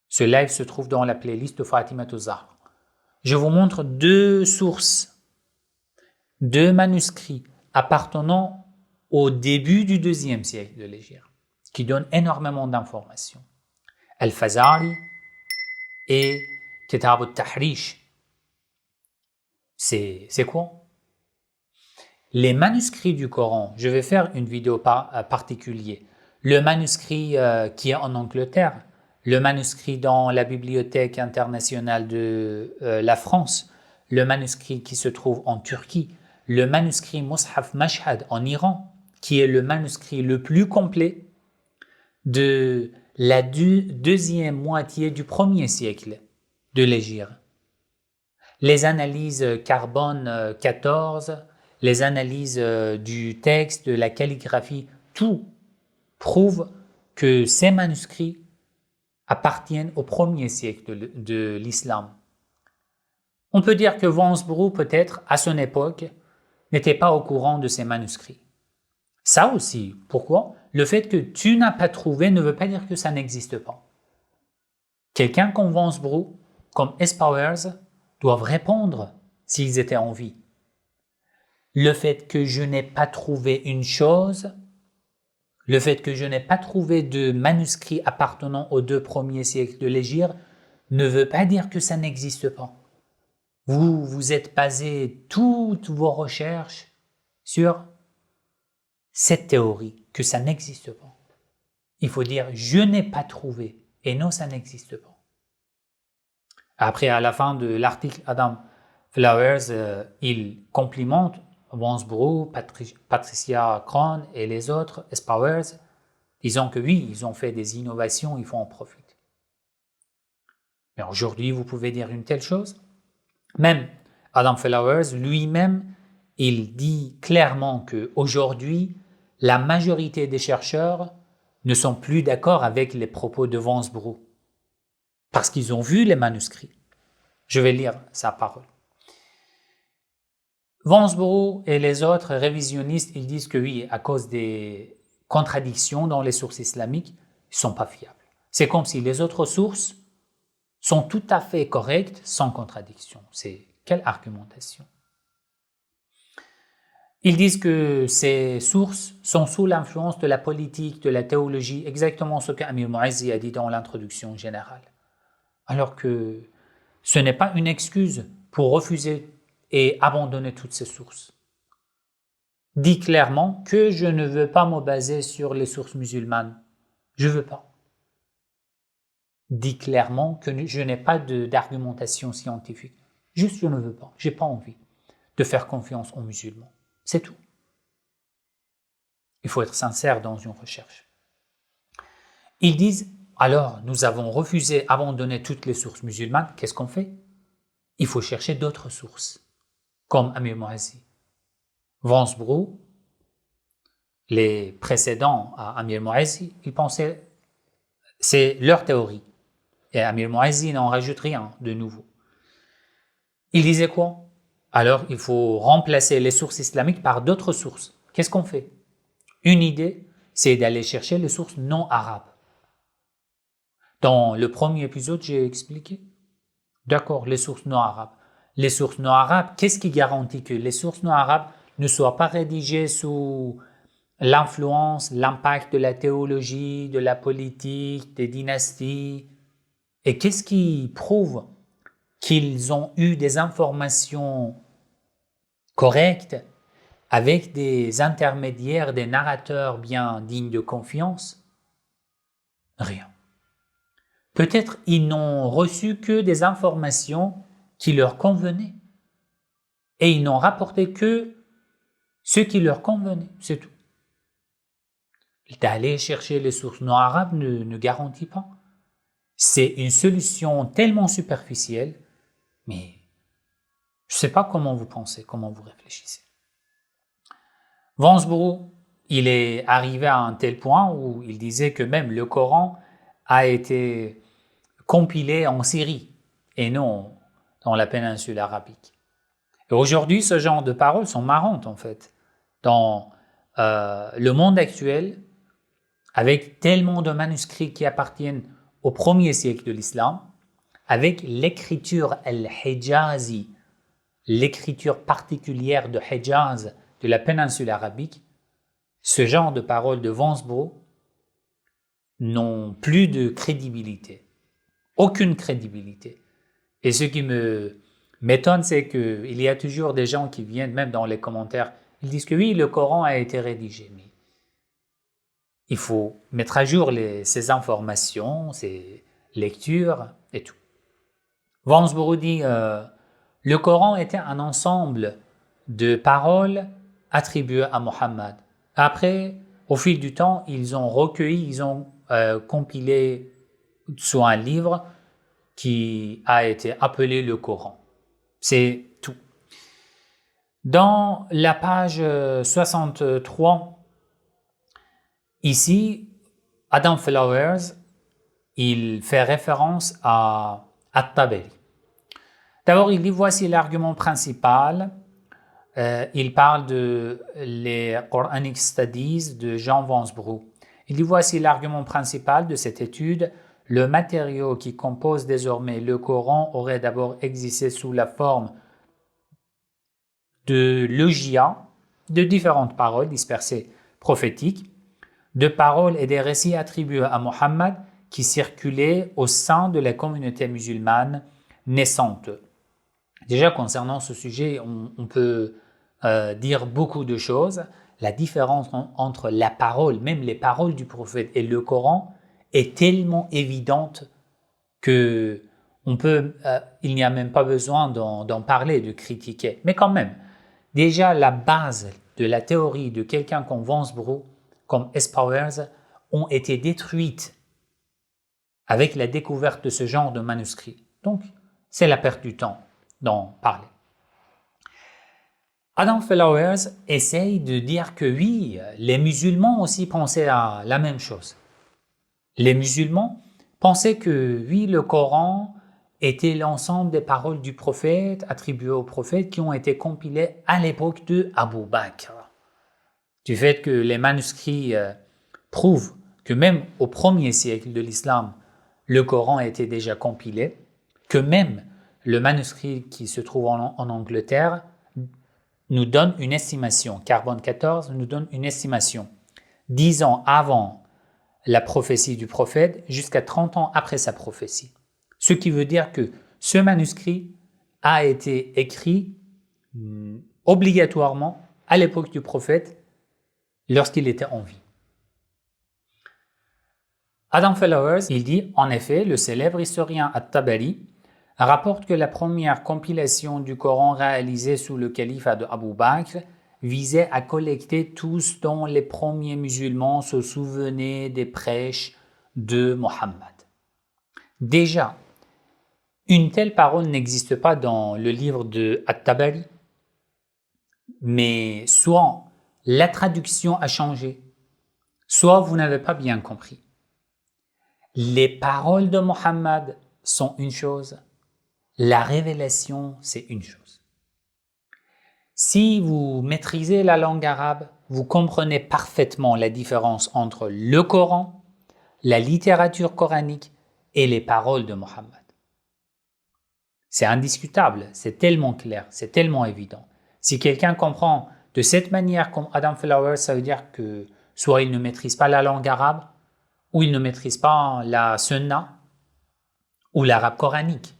Ce live se trouve dans la playlist de Fatima Zahra. Je vous montre 2 sources, 2 manuscrits appartenant au début du 2e siècle de l'Hégire, qui donnent énormément d'informations. Al-Fazari et Kitab al-Tahrish. C'est quoi? Les manuscrits du Coran, je vais faire une vidéo particulière. Le manuscrit qui est en Angleterre, le manuscrit dans la Bibliothèque internationale de la France, le manuscrit qui se trouve en Turquie, le manuscrit Mus'haf Mashhad en Iran, qui est le manuscrit le plus complet de la 2e moitié du 1er siècle de l'Hégire. Les analyses carbone 14, les analyses du texte, de la calligraphie, tout prouve que ces manuscrits appartiennent au 1er siècle de l'islam. On peut dire que Wansbrough, peut-être, à son époque, n'était pas au courant de ces manuscrits. Ça aussi, pourquoi? Le fait que tu n'as pas trouvé ne veut pas dire que ça n'existe pas. Quelqu'un comme Wansbrough, comme S. Powers, doivent répondre s'ils étaient en vie. Le fait que je n'ai pas trouvé une chose, le fait que je n'ai pas trouvé de manuscrits appartenant aux 2 premiers siècles de l'Hégire ne veut pas dire que ça n'existe pas. Vous êtes basé toutes vos recherches sur cette théorie, que ça n'existe pas. Il faut dire « je n'ai pas trouvé » et non, ça n'existe pas. Après, à la fin de l'article, Adam Flowers, il complimente Wansbrough, Patricia Crone et les autres, S. Powers, disant que oui, ils ont fait des innovations, il faut en profiter. Mais aujourd'hui, vous pouvez dire une telle chose? Même Adam Flowers lui-même, il dit clairement qu'aujourd'hui, la majorité des chercheurs ne sont plus d'accord avec les propos de Wansbrough parce qu'ils ont vu les manuscrits. Je vais lire sa parole. Wansbrough et les autres révisionnistes, ils disent que oui, à cause des contradictions dans les sources islamiques, ils ne sont pas fiables. C'est comme si les autres sources sont tout à fait correctes sans contradiction. C'est quelle argumentation? Ils disent que ces sources sont sous l'influence de la politique, de la théologie, exactement ce qu'Amir Mu'izzi a dit dans l'introduction générale. Alors que ce n'est pas une excuse pour refuser et abandonner toutes ces sources. Dit clairement que je ne veux pas me baser sur les sources musulmanes. Je ne veux pas. Dit clairement que je n'ai pas d'argumentation scientifique. Juste, je ne veux pas. Je n'ai pas envie de faire confiance aux musulmans. C'est tout. Il faut être sincère dans une recherche. Ils disent, alors, nous avons refusé, abandonné toutes les sources musulmanes. Qu'est-ce qu'on fait? Il faut chercher d'autres sources, comme Amir Mu'azzi. Wansbrough, les précédents à Amir Mu'azzi, ils pensaient, c'est leur théorie. Et Amir Mu'azzi n'en rajoute rien de nouveau. Il disait quoi? Alors, il faut remplacer les sources islamiques par d'autres sources. Qu'est-ce qu'on fait? Une idée, c'est d'aller chercher les sources non arabes. Dans le premier épisode, j'ai expliqué. D'accord, les sources non arabes. Les sources non arabes, qu'est-ce qui garantit que les sources non arabes ne soient pas rédigées sous l'influence, l'impact de la théologie, de la politique, des dynasties? Et qu'est-ce qui prouve qu'ils ont eu des informations correctes avec des intermédiaires, des narrateurs bien dignes de confiance? Rien. Peut-être ils n'ont reçu que des informations qui leur convenaient. Et ils n'ont rapporté que ce qui leur convenait, c'est tout. D'aller chercher les sources non arabes ne garantit pas. C'est une solution tellement superficielle, mais je ne sais pas comment vous pensez, comment vous réfléchissez. Wansbrough, il est arrivé à un tel point où il disait que même le Coran a été compilé en Syrie et non dans la péninsule arabique. Et aujourd'hui, ce genre de paroles sont marrantes en fait. Dans le monde actuel, avec tellement de manuscrits qui appartiennent au premier siècle de l'islam, avec l'écriture al-Hijazi, l'écriture particulière de Hijaz, de la péninsule arabique, ce genre de paroles de Wansbrough n'ont plus de crédibilité. Aucune crédibilité. Et ce qui m'étonne, c'est qu'il y a toujours des gens qui viennent, même dans les commentaires, ils disent que oui, le Coran a été rédigé, mais il faut mettre à jour ces informations, ces lectures et tout. Wansbrough dit le Coran était un ensemble de paroles attribuées à Mohammed. Après, au fil du temps, ils ont recueilli, ils ont compilé sous un livre qui a été appelé le Coran. C'est tout. Dans la page 63, ici, Adam Flowers, il fait référence à At-Tabari. D'abord, il dit voici l'argument principal. Il parle de les Quranic Studies de Jean Wansbrough. Il dit voici l'argument principal de cette étude. Le matériau qui compose désormais le Coran aurait d'abord existé sous la forme de logia, de différentes paroles dispersées prophétiques, de paroles et des récits attribués à Mohammed qui circulaient au sein de la communauté musulmane naissante. Déjà, concernant ce sujet, on peut dire beaucoup de choses. La différence entre la parole, même les paroles du prophète et le Coran, est tellement évidente que il n'y a même pas besoin d'en parler, de critiquer. Mais quand même, déjà la base de la théorie de quelqu'un comme Wansbrough, comme S. Powers, ont été détruites avec la découverte de ce genre de manuscrits. Donc, c'est la perte du temps d'en parler. Adam Flowers essaye de dire que oui, les musulmans aussi pensaient à la même chose. Les musulmans pensaient que oui, le Coran était l'ensemble des paroles du prophète, attribuées au prophète, qui ont été compilées à l'époque de Abu Bakr. Du fait que les manuscrits prouvent que même au premier siècle de l'islam, le Coran était déjà compilé, que même le manuscrit qui se trouve en Angleterre nous donne une estimation, Carbone 14 nous donne une estimation, 10 ans avant la prophétie du prophète jusqu'à 30 ans après sa prophétie. Ce qui veut dire que ce manuscrit a été écrit obligatoirement à l'époque du prophète lorsqu'il était en vie. Adam Flowers, il dit, en effet, le célèbre historien At-Tabari rapporte que la première compilation du Coran réalisée sous le califat de Abu Bakr visait à collecter tout ce dont les premiers musulmans se souvenaient des prêches de Mohammed. Déjà, une telle parole n'existe pas dans le livre de At-Tabari, mais soit la traduction a changé, soit vous n'avez pas bien compris. Les paroles de Mohammed sont une chose, la révélation c'est une chose. Si vous maîtrisez la langue arabe, vous comprenez parfaitement la différence entre le Coran, la littérature coranique et les paroles de Mohammed. C'est indiscutable, c'est tellement clair, c'est tellement évident. Si quelqu'un comprend de cette manière comme Adam Flowers, ça veut dire que soit il ne maîtrise pas la langue arabe, ou il ne maîtrise pas la sunna, ou l'arabe coranique.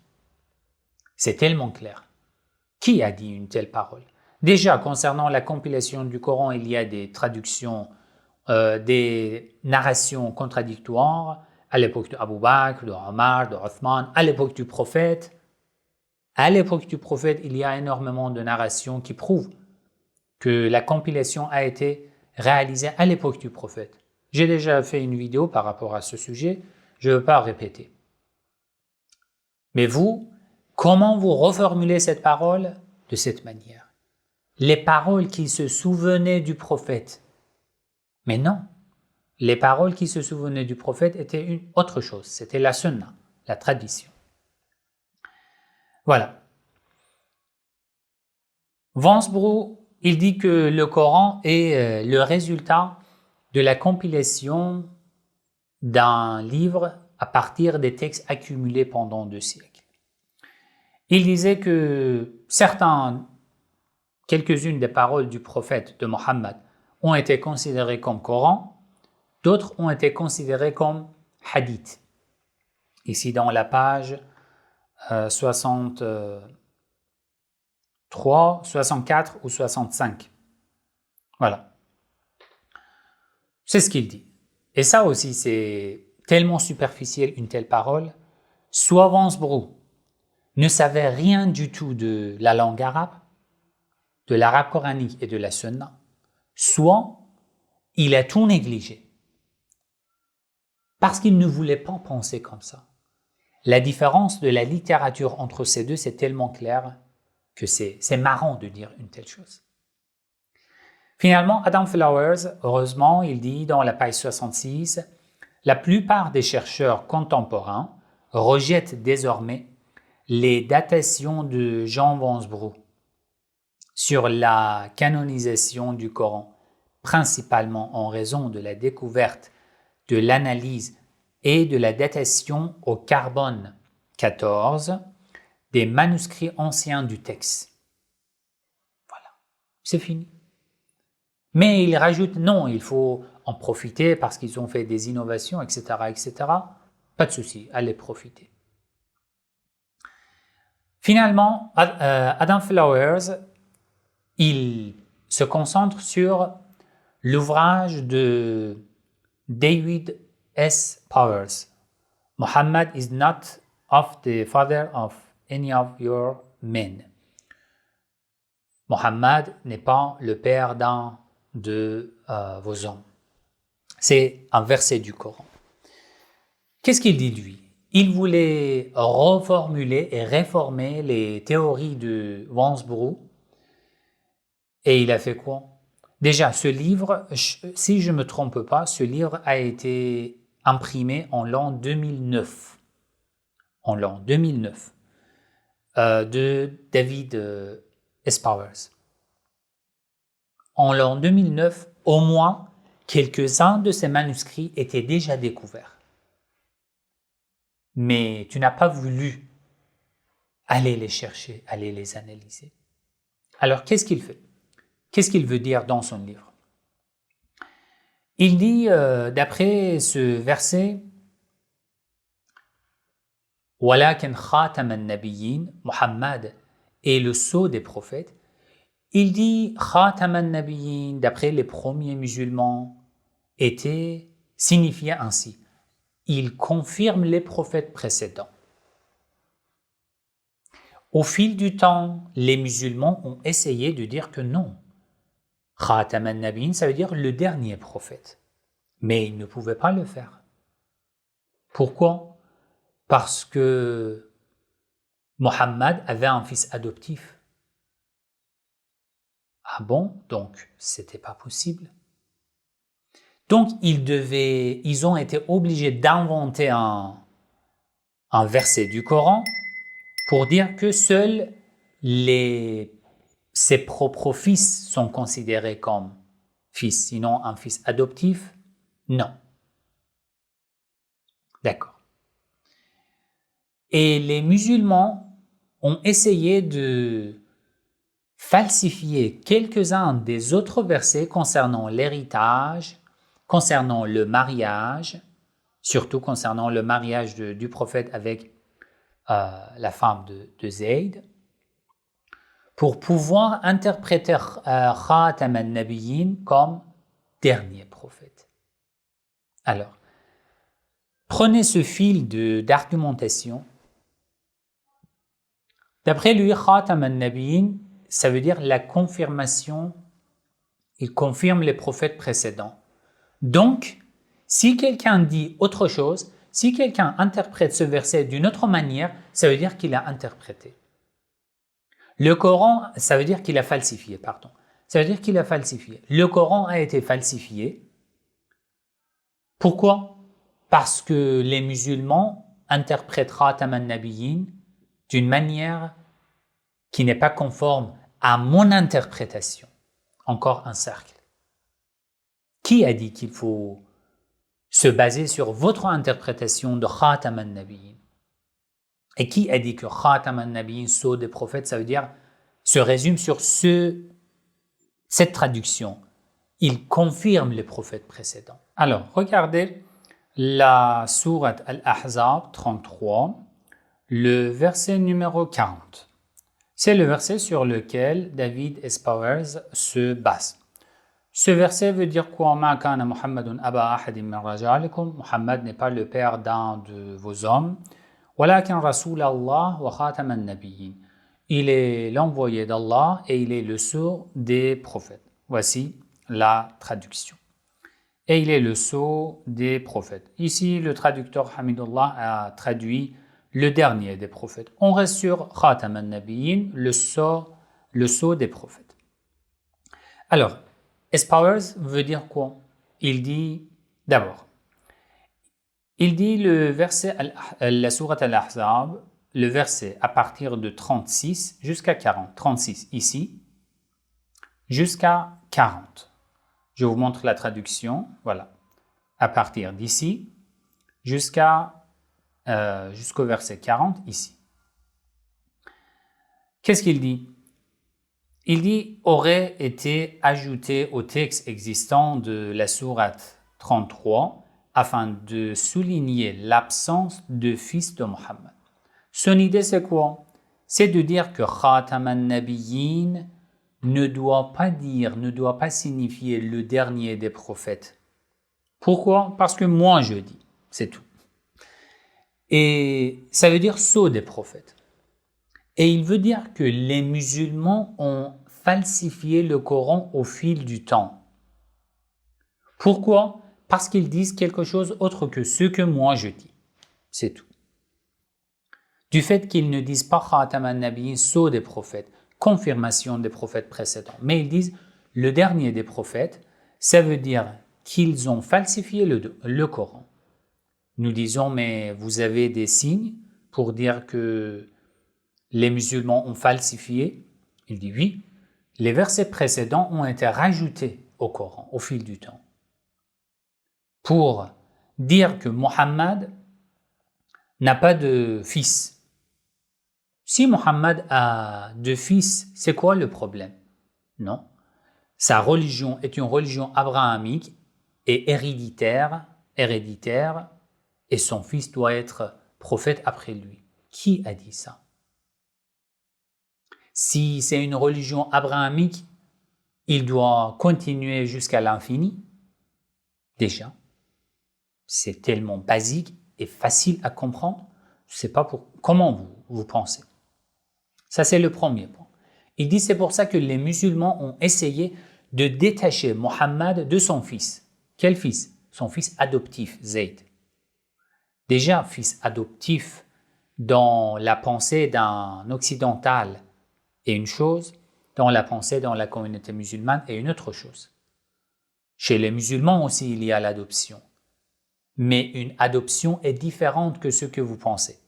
C'est tellement clair. Qui a dit une telle parole? Déjà, concernant la compilation du Coran, il y a des traductions, des narrations contradictoires à l'époque d'Abu Bakr, de Omar, de Othman, à l'époque du prophète. À l'époque du prophète, il y a énormément de narrations qui prouvent que la compilation a été réalisée à l'époque du prophète. J'ai déjà fait une vidéo par rapport à ce sujet, je ne veux pas répéter. Mais vous, comment vous reformulez cette parole? De cette manière. Les paroles qui se souvenaient du prophète. Mais non, les paroles qui se souvenaient du prophète étaient une autre chose, c'était la sunna, la tradition. Voilà. Wansbrough, il dit que le Coran est le résultat de la compilation d'un livre à partir des textes accumulés pendant 2 siècles. Il disait que quelques-unes des paroles du prophète de Mohammed ont été considérées comme Coran, d'autres ont été considérées comme hadith. Ici dans la page 63, 64 ou 65. Voilà. C'est ce qu'il dit. Et ça aussi, c'est tellement superficiel une telle parole. Soit Wansbrough ne savait rien du tout de la langue arabe, de l'arabe coranique et de la sunna, soit il a tout négligé. Parce qu'il ne voulait pas penser comme ça. La différence de la littérature entre ces deux, c'est tellement clair que c'est marrant de dire une telle chose. Finalement, Adam Flowers, heureusement, il dit dans la page 66, la plupart des chercheurs contemporains rejettent désormais les datations de Jean Wansbrough sur la canonisation du Coran, principalement en raison de la découverte, de l'analyse et de la datation au carbone 14 des manuscrits anciens du texte. Voilà, c'est fini. Mais il rajoute, non, il faut en profiter parce qu'ils ont fait des innovations, etc., etc. Pas de souci, allez profiter. Finalement, Adam Flowers, il se concentre sur l'ouvrage de David S. Powers. Muhammad is not of the father of any of your men. Muhammad n'est pas le père d'un de vos hommes. C'est un verset du Coran. Qu'est-ce qu'il dit lui? Il voulait reformuler et réformer les théories de Wansbrough. Et il a fait quoi? Déjà, ce livre, si je ne me trompe pas, ce livre a été imprimé en l'an 2009. En l'an 2009. De David S. Powers. En l'an 2009, au moins, quelques-uns de ces manuscrits étaient déjà découverts. Mais tu n'as pas voulu aller les chercher, aller les analyser. Alors, qu'est-ce qu'il fait? Qu'est-ce qu'il veut dire dans son livre? Il dit, d'après ce verset, « Walakin khatam an-nabiyyin » Muhammad est le sceau des prophètes. Il dit « Khatam an-nabiyyin » d'après les premiers musulmans signifiait ainsi. Il confirme les prophètes précédents. Au fil du temps, les musulmans ont essayé de dire que non. Khatam al-Nabiyyin, ça veut dire le dernier prophète. Mais ils ne pouvaient pas le faire. Pourquoi? Parce que Mohammed avait un fils adoptif. Ah bon? Donc, c'était pas possible. Donc, ils ont été obligés d'inventer un verset du Coran pour dire que seuls ses propres fils sont considérés comme fils, sinon un fils adoptif, non. D'accord. Et les musulmans ont essayé de falsifier quelques-uns des autres versets concernant l'héritage, concernant le mariage, surtout concernant le mariage du prophète avec la femme de Zayd, pour pouvoir interpréter Khatam al-Nabiyyin comme dernier prophète. Alors, prenez ce fil d'argumentation. D'après lui, Khatam al-Nabiyyin, ça veut dire la confirmation, il confirme les prophètes précédents. Donc, si quelqu'un dit autre chose, si quelqu'un interprète ce verset d'une autre manière, ça veut dire qu'il a interprété. Le Coran, ça veut dire qu'il a falsifié, pardon. Ça veut dire qu'il a falsifié. Le Coran a été falsifié. Pourquoi? Parce que les musulmans interprètent Khatam al-Nabiyyin d'une manière qui n'est pas conforme à mon interprétation. Encore un cercle. Qui a dit qu'il faut se baser sur votre interprétation de Khatam al-Nabiyyin? Et qui a dit que Khatam al-Nabiyyin, sceau des prophètes, ça veut dire, se résume sur cette traduction. Il confirme les prophètes précédents. Alors, regardez la sourate Al-Ahzab 33, le verset numéro 40. C'est le verset sur lequel David Espowers se base. Ce verset veut dire quoi? Ma kana Muhammadun aba ahadin min rajalikum. Muhammad n'est pas le père d'un de vos hommes. Walakin Rasulallah wa khatam an-nabiyyin. Il est l'envoyé d'Allah et il est le sceau des prophètes. Voici la traduction. Et il est le sceau des prophètes. Ici, le traducteur Hamidullah a traduit le dernier des prophètes. On reste sur Khatam al-Nabiyyin, le sceau des prophètes. Alors, Espowers veut dire quoi? Il dit d'abord, le verset, la sourate Al-Ahzab, le verset à partir de 36 jusqu'à 40. 36 ici, jusqu'à 40. Je vous montre la traduction, voilà. À partir d'ici, jusqu'au verset 40 ici. Qu'est-ce qu'il dit? Il dit aurait été ajouté au texte existant de la sourate 33 afin de souligner l'absence de fils de Mohammed. Son idée c'est quoi? C'est de dire que Khatam al-Nabiyyin ne doit pas signifier le dernier des prophètes. Pourquoi? Parce que moi je dis, c'est tout. Et ça veut dire sceau des prophètes. Et il veut dire que les musulmans ont falsifié le Coran au fil du temps. Pourquoi? Parce qu'ils disent quelque chose autre que ce que moi je dis. C'est tout. Du fait qu'ils ne disent pas Khatam al-Nabiyyin, sceau des prophètes, confirmation des prophètes précédents, mais ils disent le dernier des prophètes, ça veut dire qu'ils ont falsifié le Coran. Nous disons, mais vous avez des signes pour dire que les musulmans ont falsifié? Il dit oui, les versets précédents ont été rajoutés au Coran au fil du temps pour dire que Mohammed n'a pas de fils. Si Mohammed a deux fils, c'est quoi le problème? Non. Sa religion est une religion abrahamique et héréditaire, et son fils doit être prophète après lui. Qui a dit ça? Si c'est une religion abrahamique, il doit continuer jusqu'à l'infini. Déjà, c'est tellement basique et facile à comprendre. Je ne sais pas comment vous pensez. Ça, c'est le premier point. Il dit c'est pour ça que les musulmans ont essayé de détacher Mohammed de son fils. Quel fils? Son fils adoptif, Zayd. Déjà, fils adoptif dans la pensée d'un occidental est une chose, dans la pensée dans la communauté musulmane est une autre chose. Chez les musulmans aussi, il y a l'adoption. Mais une adoption est différente que ce que vous pensez.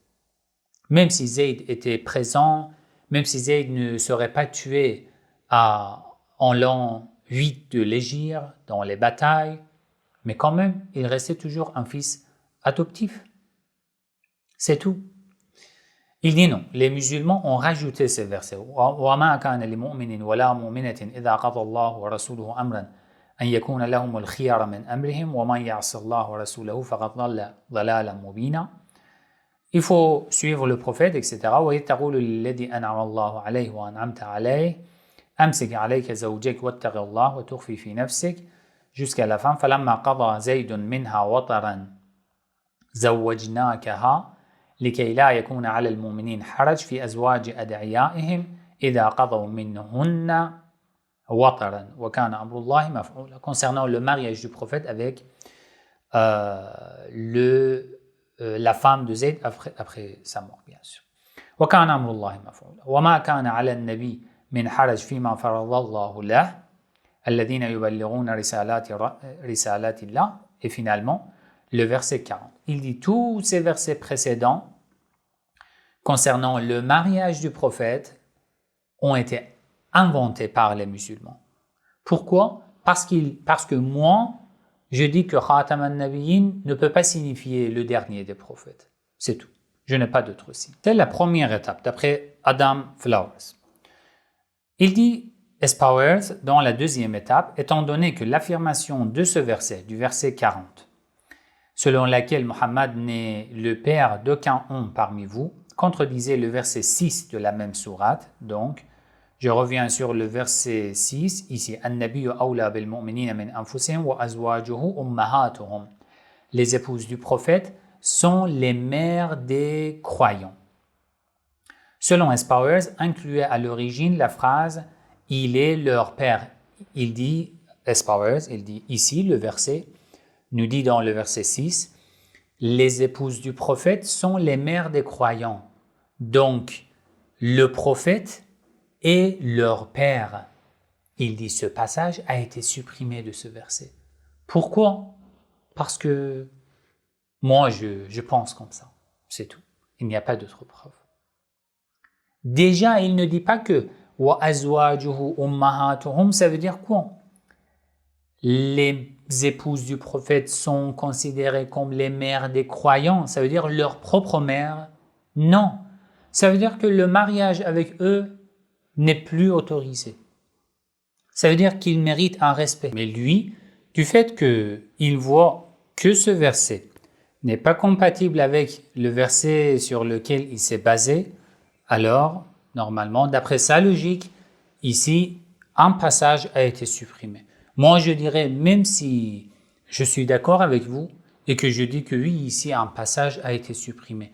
Même si Zayd était présent, même si Zayd ne serait pas tué en l'an 8 de l'Hégire, dans les batailles, mais quand même, il restait toujours un fils adoptif. C'est tout. Il dit non, les musulmans ont rajouté ces versets. وَمَا كَانَ لِمُؤْمِنٍ وَلَا مُؤْمِنَةٍ إِذَا قَضَى اللَّهُ وَرَسُولُهُ أَمْرًا أَنْ يَكُونَ لَهُمُ الْخِيَرَةُ مِنْ أَمْرِهِمْ وَمَنْ يَعْصِ اللَّهَ وَرَسُولَهُ فَقَدْ ضَلَّ ضَلَالًا مُبِينًا. Il faut suivre le prophète, etc. وَإِذْ تَقُولُ لِلَّذِي أَنْعَمَ اللَّهُ عَلَيْهِ وَأَنْعَمْتَ عَلَيْهِ أَمْسِكْ عَلَيْكَ زَوْجَكَ وَاتَّقِ اللَّهَ وَتُخْفِي فِي نَفْسِكَ jusqu'à la fin. فَلَمَّا قَضَى زَيْدٌ مِنْهَا وَطَرًا زَوَّجْنَاكَهَا لكي لا يكون على المؤمنين حرج في أزواج أدعيائهم إذا قضوا منهن وطرا وكان أمر الله مفعولا. Concernant le mariage du prophète avec la femme de Zayd après sa mort, bien sûr. وكان أمر الله مفعولا وما كان على النبي من حرج فيما فرض الله له الذين يبلغون رسالات الله. Et finalement, le verset 40. Il dit tous ces versets précédents concernant le mariage du prophète ont été inventés par les musulmans. Pourquoi? Parce que moi, je dis que Khatam al-Nabiyyin ne peut pas signifier le dernier des prophètes. C'est tout. Je n'ai pas d'autre signe. C'est la première étape, d'après Adam Flowers. Il dit, Espowers, dans la deuxième étape, étant donné que l'affirmation de ce verset, du verset 40, selon laquelle Mohammed n'est le père d'aucun homme parmi vous, contredisait le verset 6 de la même sourate. Donc, je reviens sur le verset 6, ici, An-Nabiyyu awla bil mu'minina min anfusihim wa azwajuhu ummahatuhum. Les épouses du prophète sont les mères des croyants. Selon Espowers, incluait à l'origine la phrase « il est leur père ». Il dit, Espowers, il dit ici, le verset nous dit dans le verset 6, les épouses du prophète sont les mères des croyants. Donc, le prophète est leur père. Il dit ce passage a été supprimé de ce verset. Pourquoi? Parce que moi, je pense comme ça. C'est tout. Il n'y a pas d'autre preuve. Déjà, il ne dit pas que « wa azwajuhu ummahatuhum », ça veut dire quoi? Les épouses du prophète sont considérées comme les mères des croyants, ça veut dire leur propre mère? Non, ça veut dire que le mariage avec eux n'est plus autorisé. Ça veut dire qu'il mérite un respect. Mais lui, du fait qu'il voit que ce verset n'est pas compatible avec le verset sur lequel il s'est basé, alors, normalement, d'après sa logique, ici, un passage a été supprimé. Moi, je dirais, même si je suis d'accord avec vous et que je dis que oui, ici, un passage a été supprimé.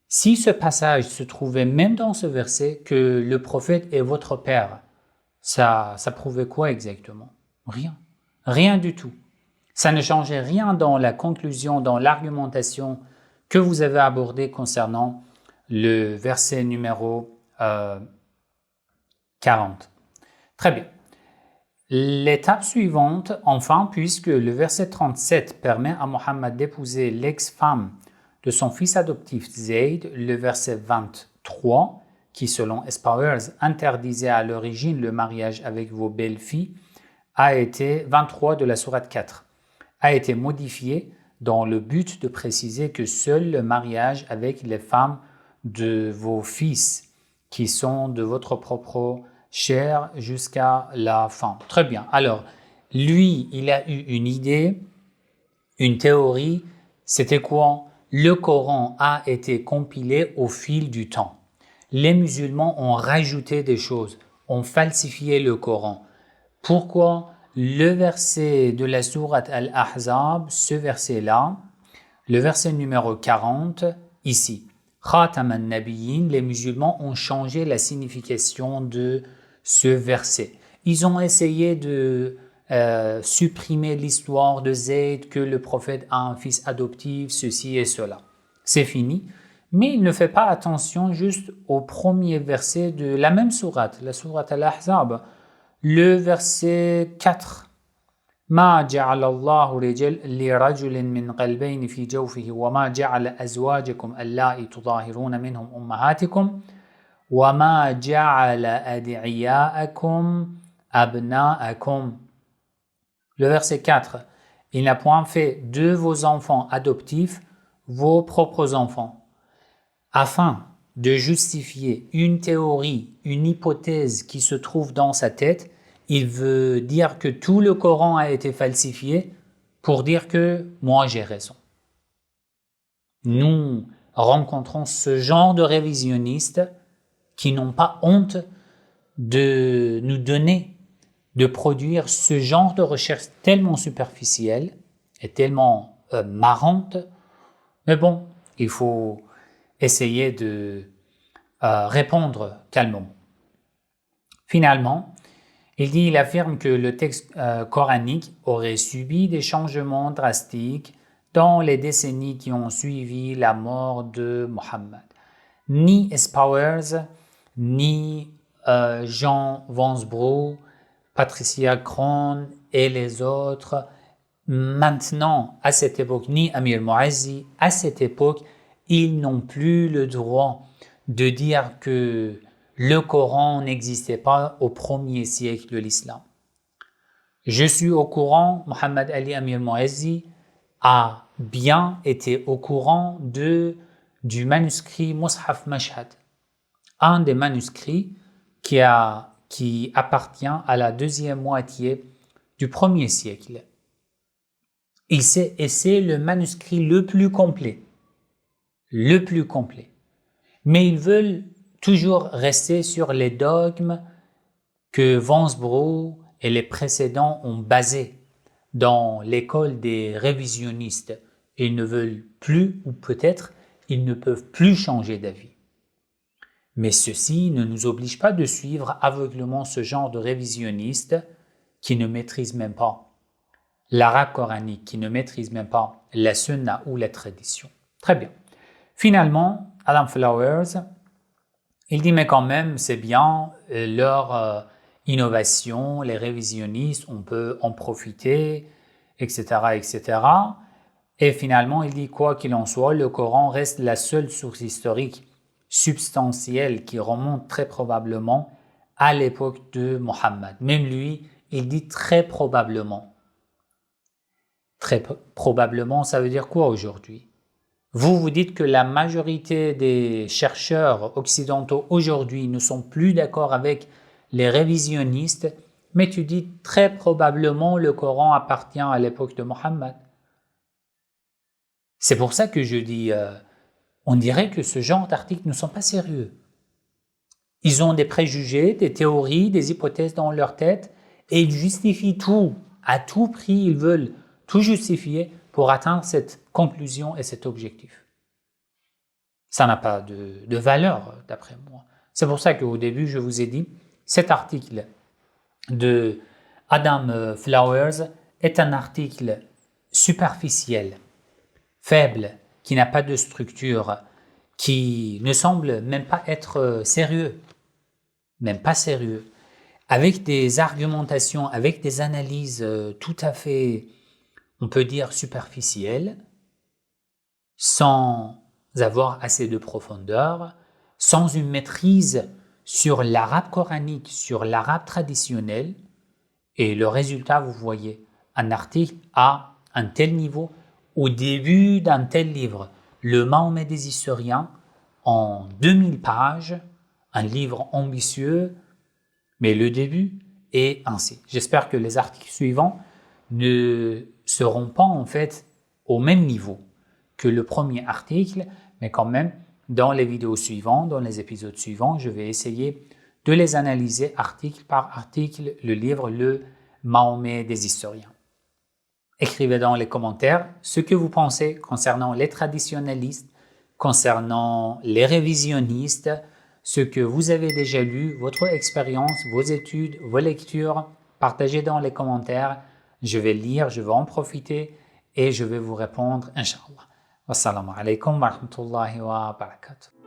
Si ce passage se trouvait même dans ce verset, que le prophète est votre père, ça prouvait quoi exactement? Rien. Rien du tout. Ça ne changeait rien dans la conclusion, dans l'argumentation que vous avez abordée concernant le verset numéro 40. Très bien. L'étape suivante, enfin, puisque le verset 37 permet à Mohammed d'épouser l'ex-femme de son fils adoptif Zayd, le verset 23, qui selon Espowers interdisait à l'origine le mariage avec vos belles-filles, a été 23 de la sourate 4, a été modifié dans le but de préciser que seul le mariage avec les femmes de vos fils, qui sont de votre propre chair jusqu'à la fin. Très bien. Alors, lui, il a eu une idée, une théorie. C'était quoi? Le Coran a été compilé au fil du temps. Les musulmans ont rajouté des choses, ont falsifié le Coran. Pourquoi? Le verset de la sourate Al-Ahzab, ce verset-là, le verset numéro 40, ici. Khatam al-Nabiyyin, les musulmans ont changé la signification de ce verset. Ils ont essayé de supprimer l'histoire de Zayd, que le prophète a un fils adoptif, ceci et cela. C'est fini. Mais il ne fait pas attention juste au premier verset de la même sourate, la sourate Al-Ahzab, le verset 4. ما جعل الله لرجل من قلبين في جوفه وما جعل أزواجكم اللائي تظاهرون منهم أمهاتكم وما جعل أدعياءكم أبناءكم. Le verset 4. Il n'a point fait de vos enfants adoptifs vos propres enfants, afin de justifier une théorie, une hypothèse qui se trouve dans sa tête. Il veut dire que tout le Coran a été falsifié pour dire que moi j'ai raison. Nous rencontrons ce genre de révisionnistes qui n'ont pas honte de nous donner, de produire ce genre de recherche tellement superficielle et tellement marrante. Mais bon, il faut essayer de répondre calmement. Finalement, il affirme que le texte coranique aurait subi des changements drastiques dans les décennies qui ont suivi la mort de Mohammed. Ni Espowers, ni Jean Vansbro, Patricia Cron et les autres, maintenant, à cette époque, ni Amir Muazzi, à cette époque, ils n'ont plus le droit de dire que le Coran n'existait pas au premier siècle de l'islam. Je suis au courant, Mohammed Ali Amir Muazzi a bien été au courant du manuscrit Mushaf Mashhad, un des manuscrits qui appartient à la deuxième moitié du premier siècle. Et c'est le manuscrit le plus complet. Mais ils veulent toujours rester sur les dogmes que Vansbro et les précédents ont basés dans l'école des révisionnistes. Ils ne veulent plus, ou peut-être ils ne peuvent plus changer d'avis. Mais ceci ne nous oblige pas de suivre aveuglément ce genre de révisionnistes qui ne maîtrisent même pas l'arabe coranique, qui ne maîtrisent même pas la sunna ou la tradition. Très bien. Finalement, Adam Flowers, il dit mais quand même c'est bien leur innovation, les révisionnistes, on peut en profiter, etc., etc. Et finalement, il dit quoi qu'il en soit, le Coran reste la seule source historique substantielle qui remonte très probablement à l'époque de Mohammed. Même lui, il dit très probablement. Très probablement, ça veut dire quoi aujourd'hui? Vous dites que la majorité des chercheurs occidentaux aujourd'hui ne sont plus d'accord avec les révisionnistes, mais tu dis très probablement le Coran appartient à l'époque de Mohammed. C'est pour ça que je dis, on dirait que ce genre d'articles ne sont pas sérieux. Ils ont des préjugés, des théories, des hypothèses dans leur tête et ils justifient tout. À tout prix, ils veulent tout justifier pour atteindre cette conclusion et cet objectif. Ça n'a pas de valeur, d'après moi. C'est pour ça qu'au début, je vous ai dit, cet article de Adam Flowers est un article superficiel, faible, qui n'a pas de structure, qui ne semble même pas être sérieux, même pas sérieux, avec des argumentations, avec des analyses tout à fait, on peut dire, superficielles, sans avoir assez de profondeur, sans une maîtrise sur l'arabe coranique, sur l'arabe traditionnel. Et le résultat, vous voyez, un article à un tel niveau, au début d'un tel livre, Le Mahomet des historiens, en 2000 pages, un livre ambitieux, mais le début est ainsi. J'espère que les articles suivants ne seront pas en fait au même niveau que le premier article, mais quand même, dans les vidéos suivantes, dans les épisodes suivants, je vais essayer de les analyser article par article, le livre Le Mahomet des historiens. Écrivez dans les commentaires ce que vous pensez concernant les traditionnalistes, concernant les révisionnistes, ce que vous avez déjà lu, votre expérience, vos études, vos lectures, partagez dans les commentaires. Je vais lire, je vais en profiter et je vais vous répondre, Inch'Allah. Wassalamu alaikum wa rahmatullahi wa barakatuh.